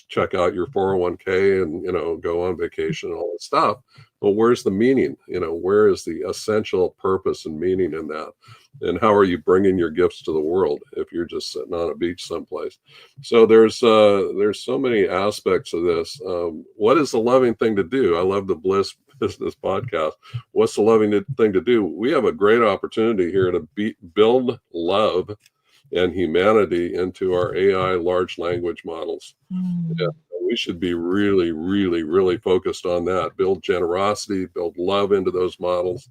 check out your 401k and, go on vacation and all that stuff. Well, where's the meaning? Where is the essential purpose and meaning in that? And how are you bringing your gifts to the world if you're just sitting on a beach someplace? So there's so many aspects of this. What is the loving thing to do? I love the Bliss Business Podcast. What's the loving thing to do? We have a great opportunity here to build love and humanity into our AI large language models. Yeah, we should be really, really, really focused on that. Build generosity, build love into those models.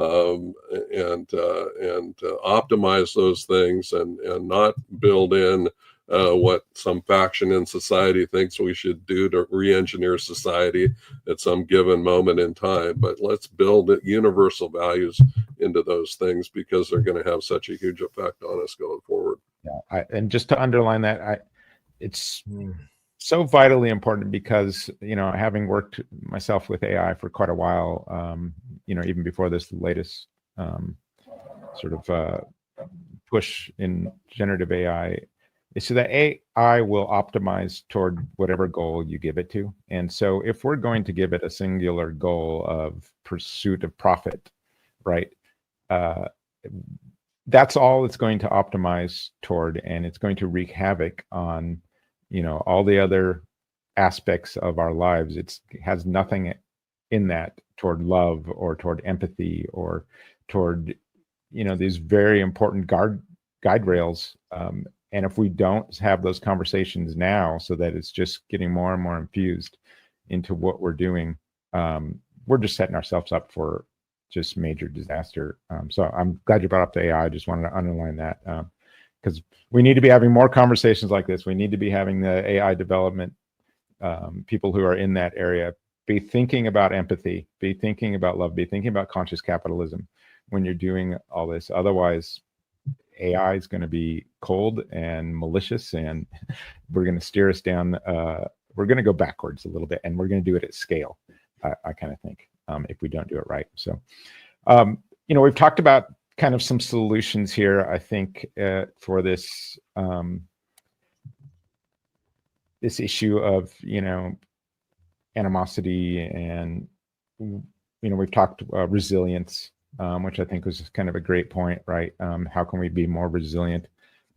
and optimize those things, and not build in what some faction in society thinks we should do to re-engineer society at some given moment in time. But let's build universal values into those things, because they're going to have such a huge effect on us going forward. Yeah, and just to underline that, it's so vitally important, because having worked myself with AI for quite a while, even before this latest push in generative AI, is so that AI will optimize toward whatever goal you give it to. And so if we're going to give it a singular goal of pursuit of profit, right, that's all it's going to optimize toward, and it's going to wreak havoc on all the other aspects of our lives. It has nothing in that toward love or toward empathy or toward these very important guide rails. And if we don't have those conversations now, so that it's just getting more and more infused into what we're doing, we're just setting ourselves up for just major disaster. So I'm glad you brought up the AI. I just wanted to underline that, because we need to be having more conversations like this. We need to be having the AI development people who are in that area be thinking about empathy, be thinking about love, be thinking about conscious capitalism when you're doing all this. Otherwise, AI is going to be cold and malicious, and we're going to steer us down. We're going to go backwards a little bit, and we're going to do it at scale. I kind of think if we don't do it right. So, we've talked about kind of some solutions here, I think, for this this issue of animosity, and we've talked resilience, which I think was kind of a great point, right? How can we be more resilient?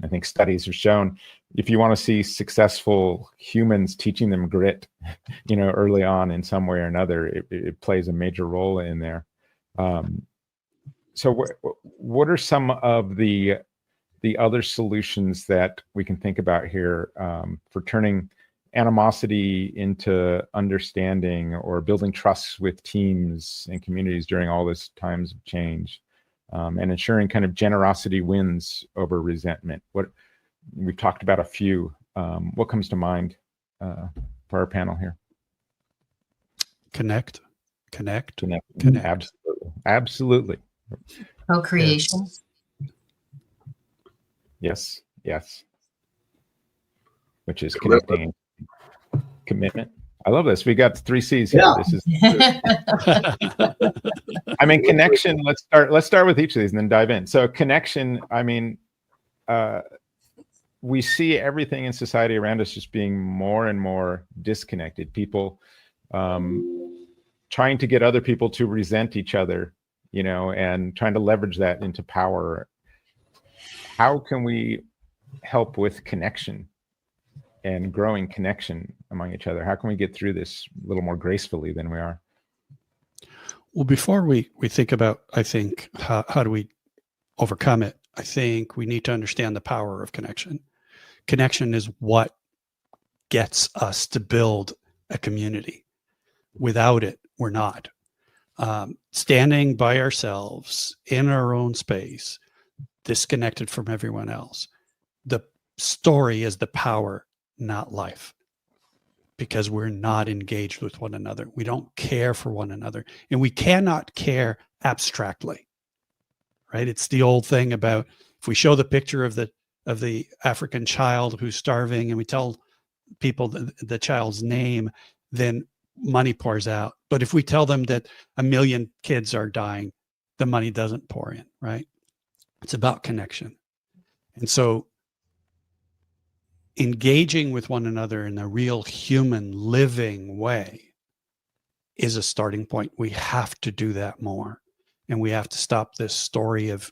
I think studies have shown, if you want to see successful humans, teaching them grit, early on in some way or another, it plays a major role in there. So what are some of the other solutions that we can think about here for turning animosity into understanding, or building trust with teams and communities during all this times of change, and ensuring kind of generosity wins over resentment? What we've talked about a few. What comes to mind for our panel here? Connect. Absolutely. Co-creation. Yes. Which is connecting. Commitment. I love this. We got 3 C's here. Yeah. This is connection. Let's start with each of these and then dive in. So connection, we see everything in society around us just being more and more disconnected. People trying to get other people to resent each other, and trying to leverage that into power. How can we help with connection and growing connection among each other? How can we get through this a little more gracefully than we are? Well, before we think about, I think, how do we overcome it, I think we need to understand the power of connection. Connection is what gets us to build a community. Without it, we're not. Standing by ourselves in our own space, disconnected from everyone else. The story is the power, not life, because we're not engaged with one another. We don't care for one another, and we cannot care abstractly, right? It's the old thing about, if we show the picture of the African child who's starving, and we tell people the child's name, then money pours out. But if we tell them that 1 million kids are dying, the money doesn't pour in, right? It's about connection. And so engaging with one another in a real human living way is a starting point. We have to do that more. And we have to stop this story of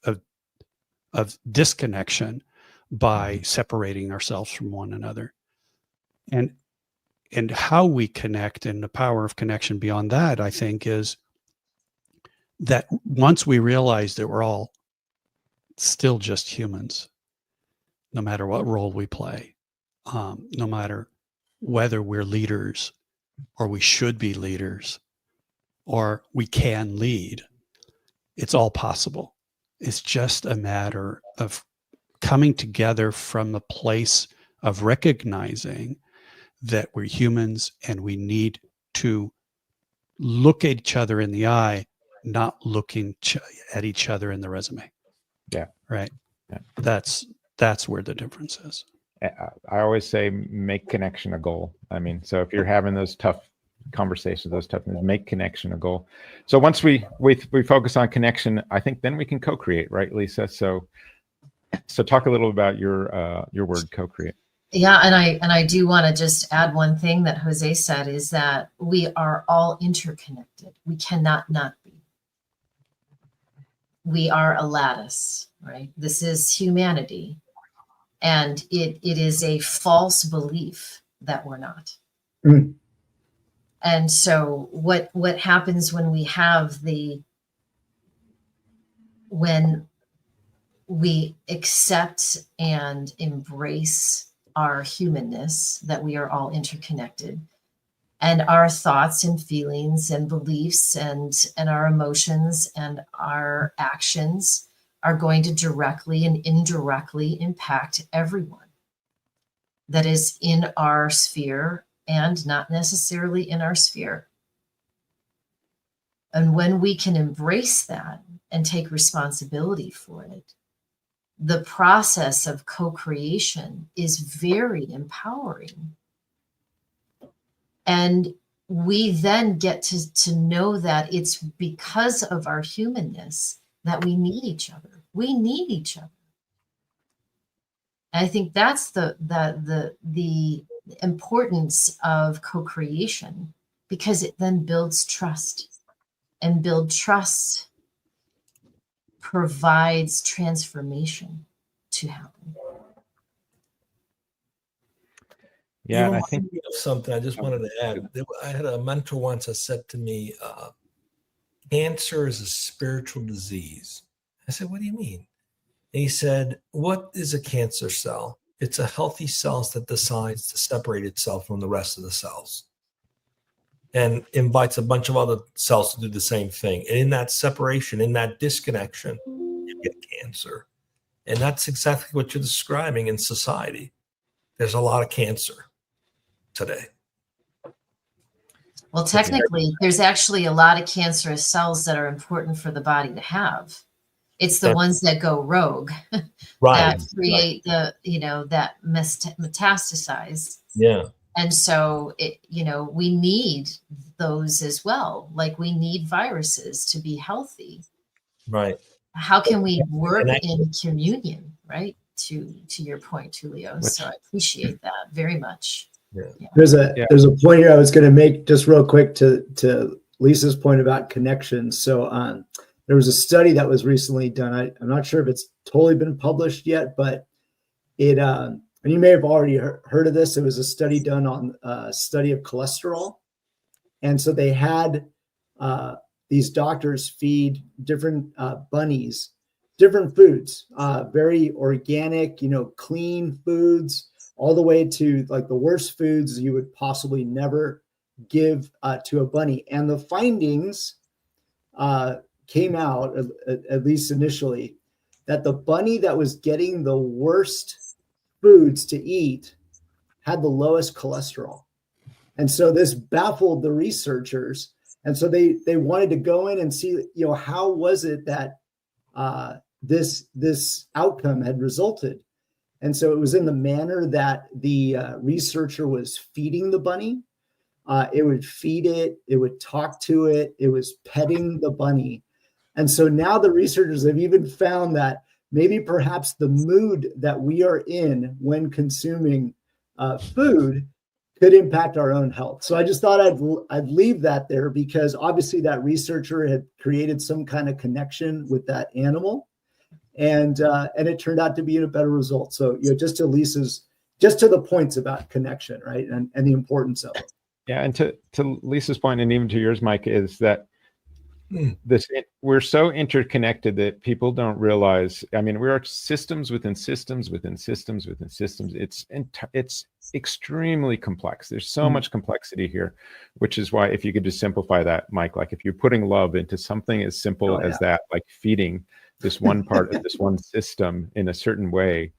disconnection by separating ourselves from one another. And how we connect, and the power of connection beyond that, I think, is that once we realize that we're all still just humans, no matter what role we play, no matter whether we're leaders or we should be leaders or we can lead, It's all possible. It's just a matter of coming together from a place of recognizing that we're humans and we need to look at each other in the eye, not looking at each other in the resume. Yeah. Right. Yeah. That's where the difference is. I always say make connection a goal. I mean, so if you're having those tough conversations, those tough things, make connection a goal. So once we focus on connection, I think then we can co-create, right, Lisa? So talk a little about your word co-create. Yeah, and I do want to just add one thing that Jose said is that we are all interconnected. We cannot not be. We are a lattice, right? This is humanity. And it is a false belief that we're not. Mm. And so what happens when we have when we accept and embrace our humanness, that we are all interconnected, and our thoughts and feelings and beliefs and our emotions and our actions are going to directly and indirectly impact everyone that is in our sphere and not necessarily in our sphere. And when we can embrace that and take responsibility for it, the process of co-creation is very empowering. And we then get to know that it's because of our humanness that we need each other. We need each other. And I think that's the importance of co-creation, because it then builds trust, and build trust provides transformation to happen. Yeah, and I think something I just wanted to add. I had a mentor once that said to me, cancer is a spiritual disease. I said, what do you mean? And he said, what is a cancer cell? It's a healthy cell that decides to separate itself from the rest of the cells and invites a bunch of other cells to do the same thing. And in that separation, in that disconnection, you get cancer. And that's exactly what you're describing in society. There's a lot of cancer today. Well, technically, there's actually a lot of cancerous cells that are important for the body to have. It's the ones that go rogue, Right, that create that metastasize. Yeah. And so, we need those as well. Like we need viruses to be healthy. Right. How can we work in communion, right? To your point, Tullio. So I appreciate that very much. Yeah. Yeah. There's a point here I was going to make just real quick to Lisa's point about connections. So there was a study that was recently done. I'm not sure if it's totally been published yet, but it and you may have already heard of this. It was a study done on study of cholesterol, and so they had these doctors feed different bunnies different foods, very organic, clean foods, all the way to like the worst foods you would possibly never give to a bunny. And the findings came out, at least initially, that the bunny that was getting the worst foods to eat had the lowest cholesterol. And so this baffled the researchers. And so they wanted to go in and see, how was it that this outcome had resulted. And so it was in the manner that the researcher was feeding the bunny. It would feed it, it would talk to it, it was petting the bunny. And so now the researchers have even found that maybe perhaps the mood that we are in when consuming food could impact our own health. So I just thought I'd leave that there, because obviously that researcher had created some kind of connection with that animal, and it turned out to be a better result. So just to the points about connection, right, and the importance of it. Yeah, and to Lisa's point, and even to yours, Mike, is that we're so interconnected that people don't realize. I mean, we are systems within systems within systems within systems. It's extremely complex. There's so much complexity here, which is why if you could just simplify that, Mike, like if you're putting love into something as simple as that, like feeding this one part of this one system in a certain way,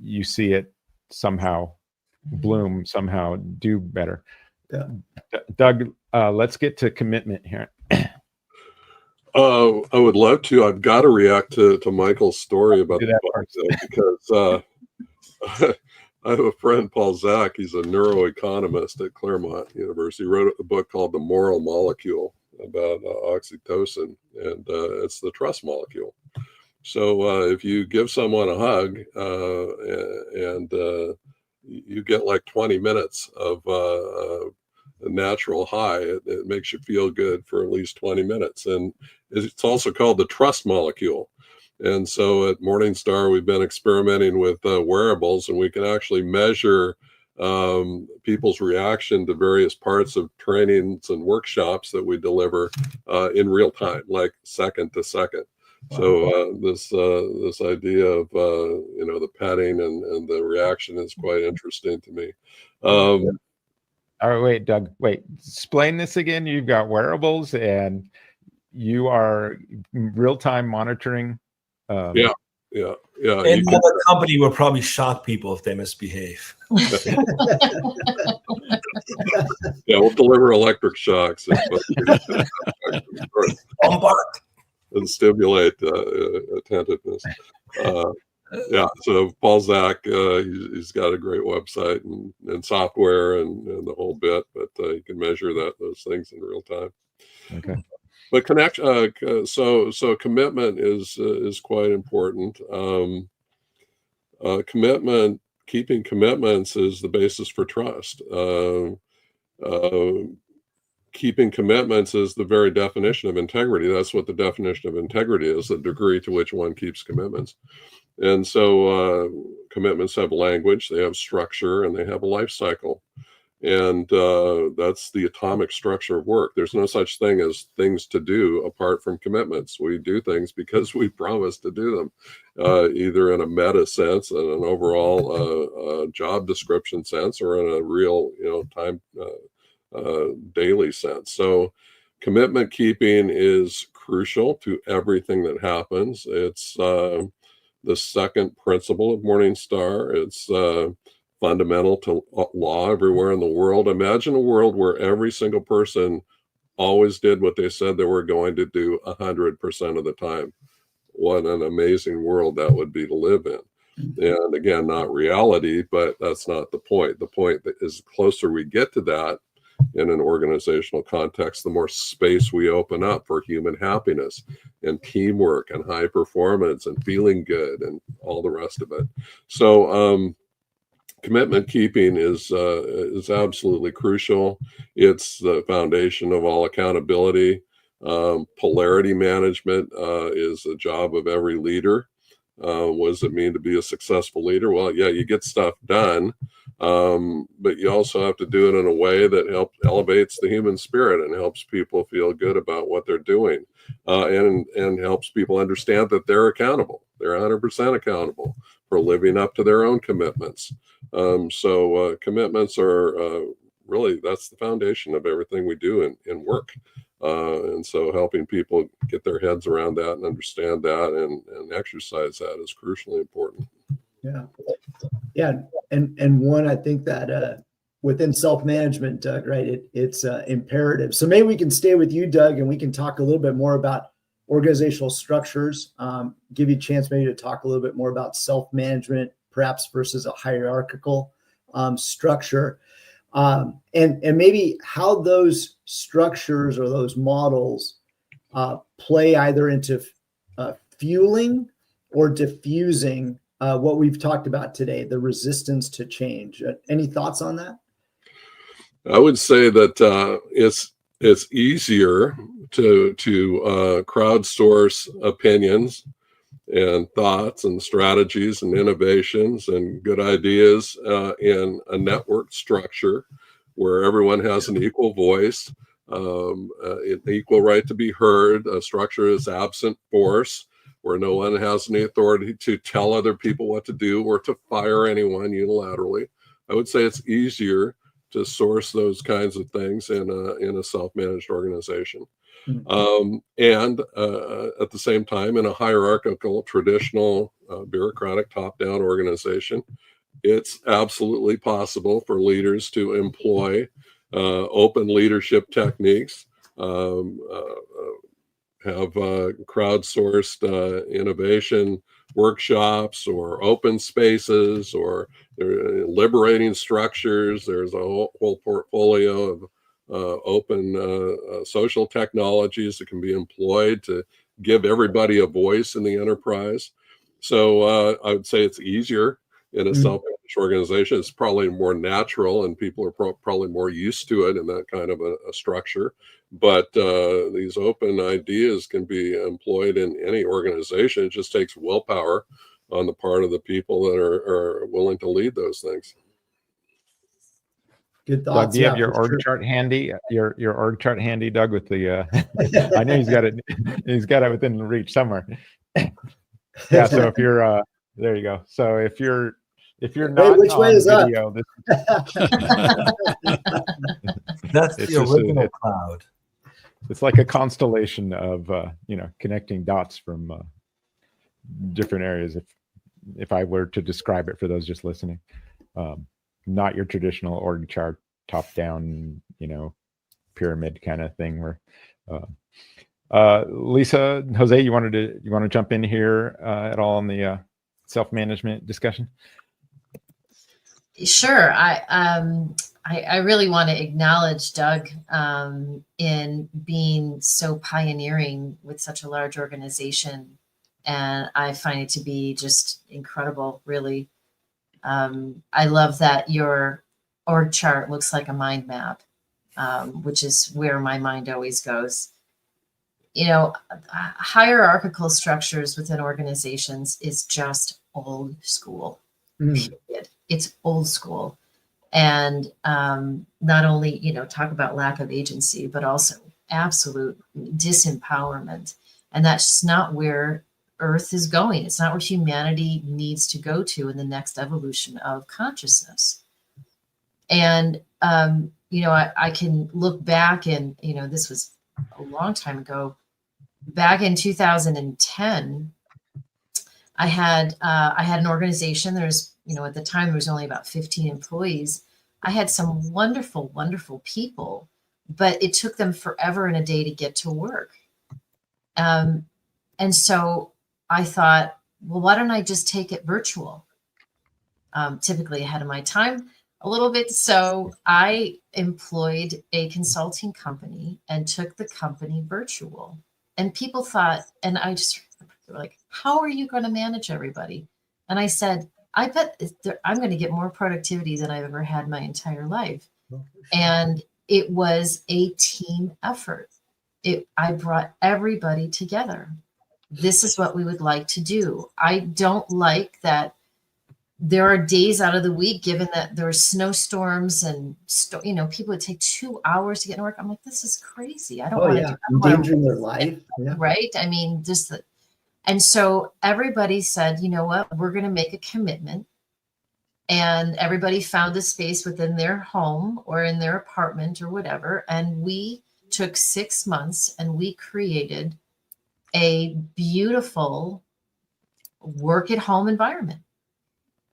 you see it somehow bloom, somehow do better. Yeah. Doug, let's get to commitment here. I would love to. I've got to react to Michael's story about the book because I have a friend, Paul Zak. He's a neuroeconomist at Claremont University. He wrote a book called The Moral Molecule about oxytocin, and it's the trust molecule. So if you give someone a hug and you get like 20 minutes of a natural high, it makes you feel good for at least 20 minutes. And it's also called the trust molecule. And so at Morningstar, we've been experimenting with wearables, and we can actually measure people's reaction to various parts of trainings and workshops that we deliver in real time, like second to second. So this idea of the petting and the reaction is quite interesting to me. All right, wait, Doug, explain this again. You've got wearables and you are real-time monitoring. Yeah. And the company will probably shock people if they misbehave. Yeah, we'll deliver electric shocks and stimulate attentiveness. So Paul Zak, he's got a great website and software and the whole bit, but you can measure those things in real time. Okay. But so commitment is quite important. Keeping commitments is the basis for trust. Keeping commitments is the very definition of integrity. That's what the definition of integrity is, the degree to which one keeps commitments. And so commitments have language, they have structure, and they have a life cycle. And that's the atomic structure of work. There's no such thing as things to do apart from commitments. We do things because we promise to do them, either in a meta sense and an overall job description sense, or in a real, time daily sense. So commitment keeping is crucial to everything that happens. It's the second principle of Morningstar. It's fundamental to law everywhere in the world. Imagine a world where every single person always did what they said they were going to do 100% of the time. What an amazing world that would be to live in. And again, not reality, but that's not the point. The point is, the closer we get to that in an organizational context, the more space we open up for human happiness and teamwork and high performance and feeling good and all the rest of it. So commitment keeping is absolutely crucial. It's the foundation of all accountability. Polarity management is a job of every leader. What does it mean to be a successful leader? Well, yeah, you get stuff done, but you also have to do it in a way that elevates the human spirit and helps people feel good about what they're doing, and helps people understand that they're accountable. They're 100% accountable for living up to their own commitments. So commitments are really, that's the foundation of everything we do in work. And so helping people get their heads around that and understand that and exercise that is crucially important. Yeah. And one, I think that within self-management, Doug, right, it's imperative. So maybe we can stay with you, Doug, and we can talk a little bit more about organizational structures, give you a chance maybe to talk a little bit more about self-management, perhaps versus a hierarchical structure. And maybe how those structures or those models play either into fueling or diffusing what we've talked about today, the resistance to change. Any thoughts on that? I would say that it's easier to crowdsource opinions and thoughts and strategies and innovations and good ideas in a network structure where everyone has an equal voice an equal right to be heard. A structure is absent force, where no one has any authority to tell other people what to do or to fire anyone unilaterally. I would say it's easier to source those kinds of things in a self-managed organization. And at the same time, in a hierarchical, traditional, bureaucratic, top-down organization, it's absolutely possible for leaders to employ open leadership techniques, have crowdsourced innovation workshops or open spaces, or liberating structures. There's a whole portfolio of open social technologies that can be employed to give everybody a voice in the enterprise. So I would say it's easier in a self-managed organization. It's probably more natural, and people are probably more used to it in that kind of a structure. But these open ideas can be employed in any organization. It just takes willpower on the part of the people that are willing to lead those things. Good Doug, thoughts. do you have your for org sure. chart handy? Your org chart handy, Doug, with the I know he's got it. He's got it within reach somewhere. Yeah. So if you're there you go. So if you're not which way on is video, That's It's the just original cloud. it's like a constellation of connecting dots from different areas. If I were to describe it for those just listening, not your traditional org chart, top down, pyramid kind of thing. Where Lisa, Jose, you want to jump in here at all on the self-management discussion? Sure. I really want to acknowledge Doug in being so pioneering with such a large organization. And I find it to be just incredible, really. I love that your org chart looks like a mind map, which is where my mind always goes. Hierarchical structures within organizations is just old school. Period. It's old school. And not only, talk about lack of agency, but also absolute disempowerment. And that's not where Earth is going. It's not where humanity needs to go to in the next evolution of consciousness. And, I can look back and, this was a long time ago. Back in 2010, I had an organization. There's, at the time, there was only about 15 employees. I had some wonderful, wonderful people, but it took them forever and a day to get to work. And so I thought, well, why don't I just take it virtual? Typically ahead of my time a little bit. So I employed a consulting company and took the company virtual. And people thought, and I just were like, how are you going to manage everybody? And I said, I bet I'm going to get more productivity than I've ever had my entire life. And it was a team effort. I brought everybody together. This is what we would like to do. I don't like that there are days out of the week, given that there are snowstorms and, people would take 2 hours to get to work. I'm like, this is crazy. I don't want to endangering their life. Yeah. Right. I mean, and so everybody said, you know what, we're going to make a commitment. And everybody found a space within their home or in their apartment or whatever. And we took 6 months and we created a beautiful work at home environment.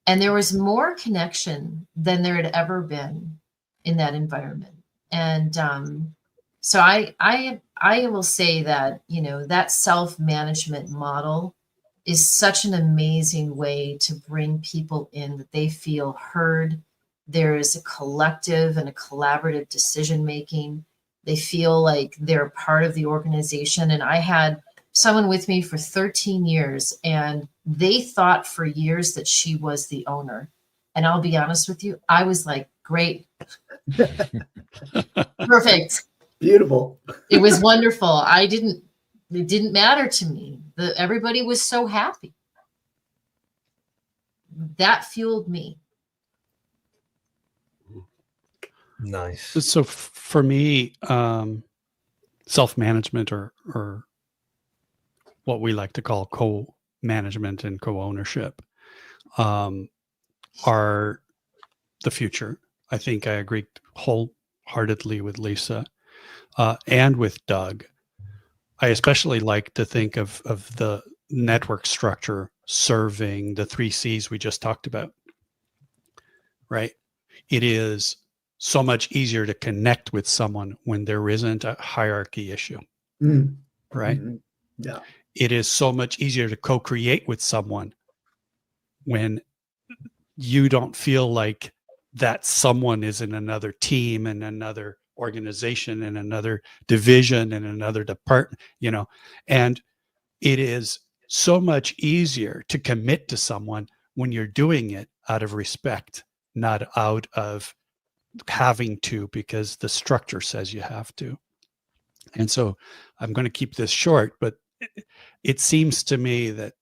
And there was more connection than there had ever been in that environment. And so I will say that, that self-management model is such an amazing way to bring people in that they feel heard. There is a collective and a collaborative decision-making. They feel like they're part of the organization. And I had someone with me for 13 years, and they thought for years that she was the owner. And I'll be honest with you, I was like, great. Perfect. Beautiful. It was wonderful. It didn't matter to me. Everybody was so happy. That fueled me. Nice. So for me, self-management or what we like to call co-management and co-ownership are the future. I think I agree wholeheartedly with Lisa and with Doug. I especially like to think of the network structure serving the 3 C's we just talked about, right? It is so much easier to connect with someone when there isn't a hierarchy issue, right? Mm-hmm. Yeah. It is so much easier to co-create with someone when you don't feel like that someone is in another team and another organization and another division and another department, and it is so much easier to commit to someone when you're doing it out of respect, not out of having to because the structure says you have to. And so I'm going to keep this short, but it seems to me that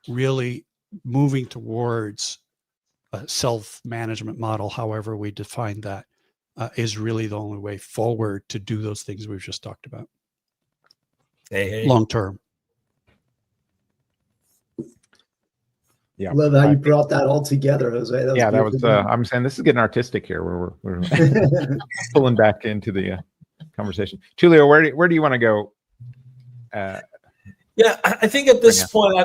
really moving towards a self-management model, however we define that, is really the only way forward to do those things we've just talked about. Hey. Long term. Yeah, Love how you brought that all together, Jose. That was. I'm saying this is getting artistic here. We're pulling back into the conversation. Tullio, where do you want to go? Yeah, I think at this point,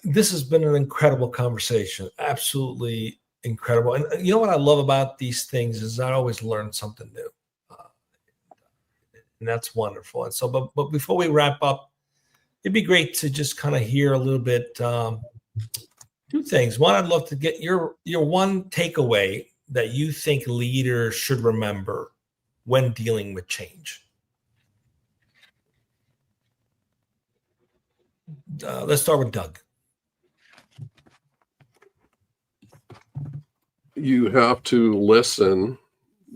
this has been an incredible conversation. Absolutely incredible. And you know what I love about these things is I always learn something new, and that's wonderful. And so, but before we wrap up, it'd be great to just kind of hear a little bit. 2 things. One, I'd love to get your one takeaway that you think leaders should remember when dealing with change. Let's start with Doug. You have to listen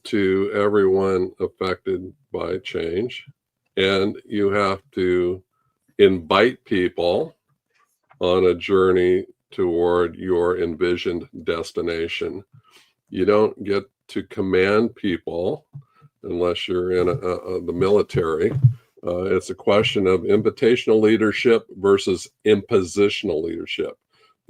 to everyone affected by change, and you have to invite people on a journey toward your envisioned destination. You don't get to command people unless you're in the military. It's a question of invitational leadership versus impositional leadership.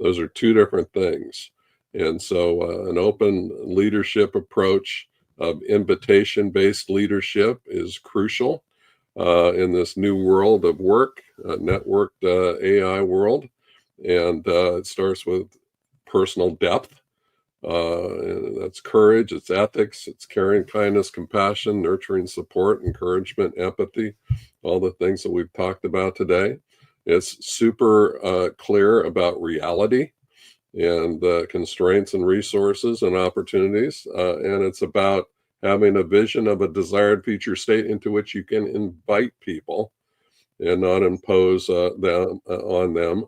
Those are 2 different things. And so an open leadership approach of invitation-based leadership is crucial in this new world of work, networked AI world. And it starts with personal depth. That's courage, it's ethics, it's caring, kindness, compassion, nurturing, support, encouragement, empathy, all the things that we've talked about today. It's super clear about reality and constraints and resources and opportunities. And it's about having a vision of a desired future state into which you can invite people and not impose on them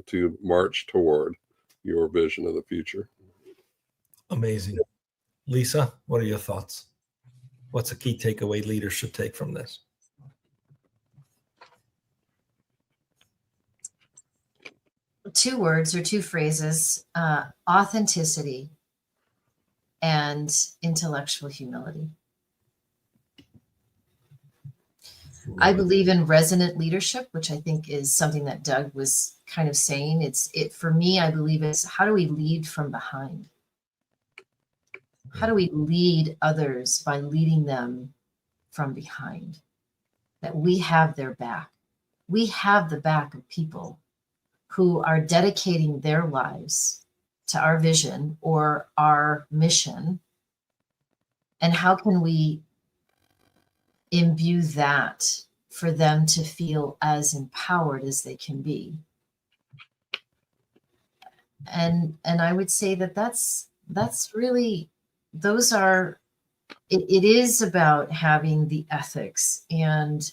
to march toward your vision of the future. Amazing. Lisa, what are your thoughts? What's a key takeaway leaders should take from this? Two words or 2 phrases, authenticity and intellectual humility. I believe in resonant leadership, which I think is something that Doug was kind of saying. For me, I believe it's how do we lead from behind? How do we lead others by leading them from behind? That we have their back. We have the back of people who are dedicating their lives to our vision or our mission. And how can we imbue that for them to feel as empowered as they can be? And I would say that's really, those are, it is about having the ethics and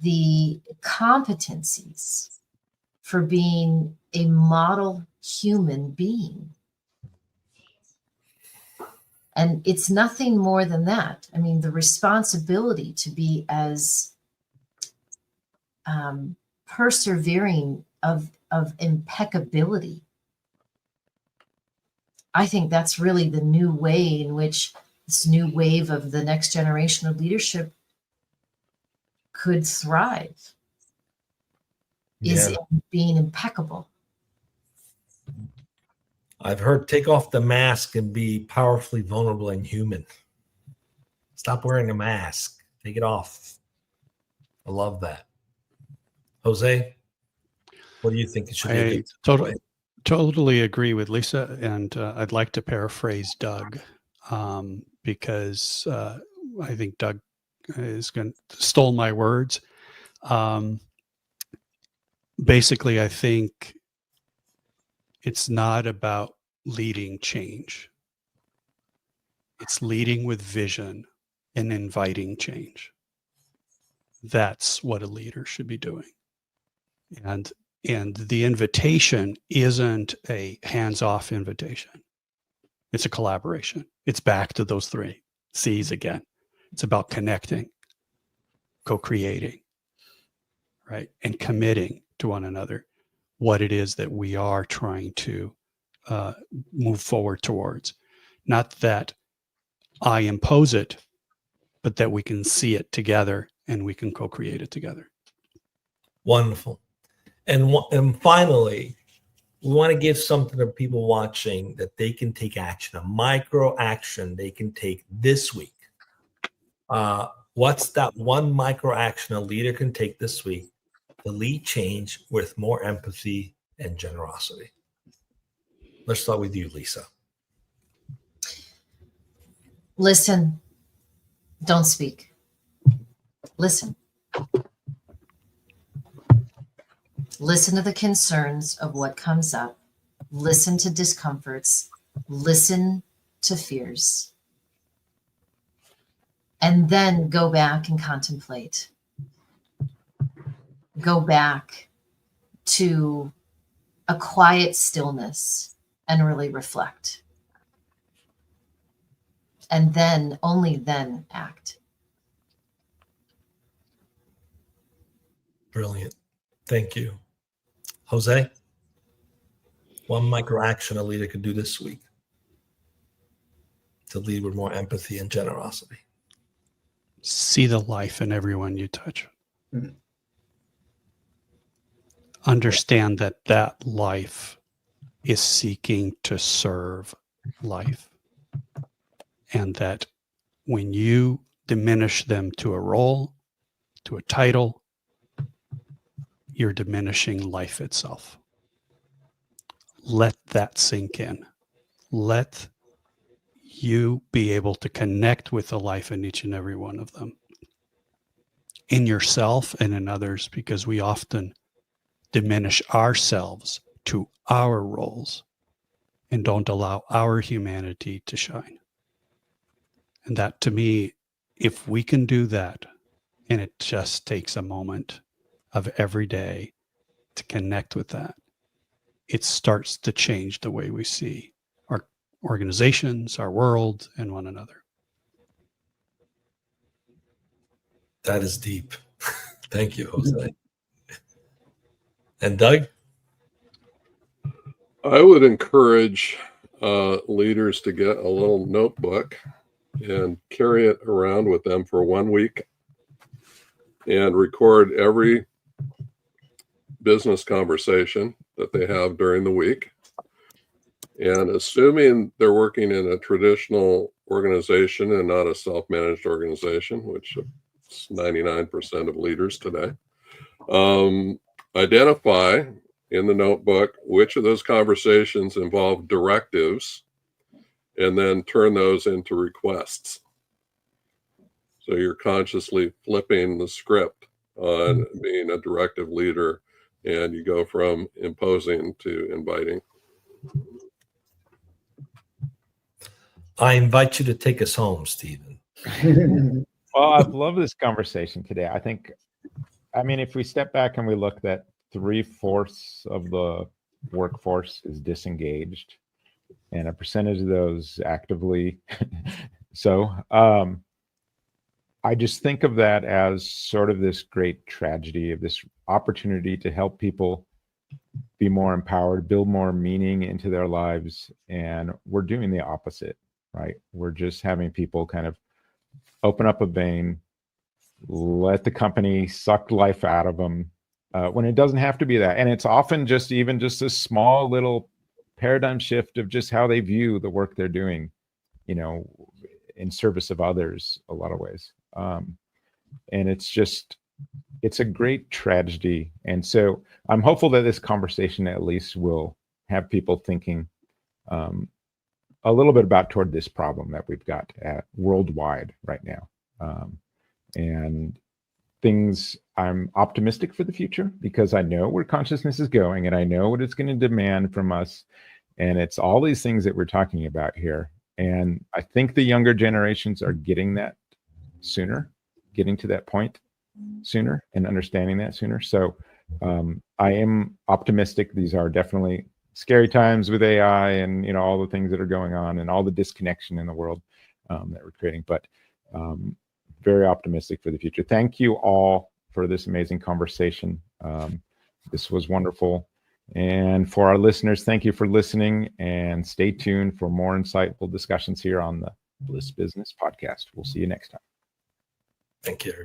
the competencies for being a model human being. And it's nothing more than that. I mean, the responsibility to be as persevering of impeccability I think that's really the new way in which this new wave of the next generation of leadership could thrive, is in being impeccable. I've heard take off the mask and be powerfully vulnerable and human. Stop wearing a mask. Take it off. I love that. Jose, what do you think it should be? Totally agree with Lisa, and I'd like to paraphrase Doug, because I think Doug stole my words. Basically, I think it's not about leading change. It's leading with vision and inviting change. That's what a leader should be doing. And the invitation isn't a hands-off invitation. It's a collaboration. It's back to those 3 C's again. It's about connecting, co-creating, right? And committing to one another what it is that we are trying to move forward towards. Not that I impose it, but that we can see it together and we can co-create it together. Wonderful. And finally, we want to give something to people watching that they can take action, a micro action they can take this week. What's that one micro action a leader can take this week to lead change with more empathy and generosity? Let's start with you, Lisa. Listen. Don't speak. Listen. Listen to the concerns of what comes up. Listen to discomforts. Listen to fears. And then go back and contemplate. Go back to a quiet stillness and really reflect. And then, only then, act. Brilliant. Thank you. Jose, one micro action a leader could do this week to lead with more empathy and generosity. See the life in everyone you touch. Mm-hmm. Understand that life is seeking to serve life. And that when you diminish them to a role, to a title, you're diminishing life itself. Let that sink in. Let you be able to connect with the life in each and every one of them. In yourself and in others, because we often diminish ourselves to our roles and don't allow our humanity to shine. And that, to me, if we can do that, and it just takes a moment of every day to connect with that, it starts to change the way we see our organizations, our world, and one another. That is deep. Thank you, Jose. And Doug? I would encourage leaders to get a little notebook and carry it around with them for 1 week and record every business conversation that they have during the week. And assuming they're working in a traditional organization and not a self-managed organization, which is 99% of leaders today, identify in the notebook which of those conversations involve directives and then turn those into requests. So you're consciously flipping the script on being a directive leader, and you go from imposing to inviting. I invite you to take us home, Stephen. Well, I've loved this conversation today. I mean, if we step back and we look that 3/4 of the workforce is disengaged and a percentage of those actively so, I just think of that as sort of this great tragedy of this opportunity to help people be more empowered, build more meaning into their lives. And we're doing the opposite, right? We're just having people kind of open up a vein, let the company suck life out of them when it doesn't have to be that. And it's often just even just a small little paradigm shift of just how they view the work they're doing, you know, in service of others, a lot of ways. And it's a great tragedy. And so I'm hopeful that this conversation at least will have people thinking a little bit about toward this problem that we've got worldwide right now. And things, I'm optimistic for the future because I know where consciousness is going and I know what it's going to demand from us. And it's all these things that we're talking about here. And I think the younger generations are getting that sooner, getting to that point sooner and understanding that sooner. So I am optimistic. These are definitely scary times with AI and, you know, all the things that are going on and all the disconnection in the world that we're creating, but very optimistic for the future. Thank you all for this amazing conversation. This was wonderful. And for our listeners, thank you for listening and stay tuned for more insightful discussions here on the Bliss Business Podcast. We'll see you next time. Thank you.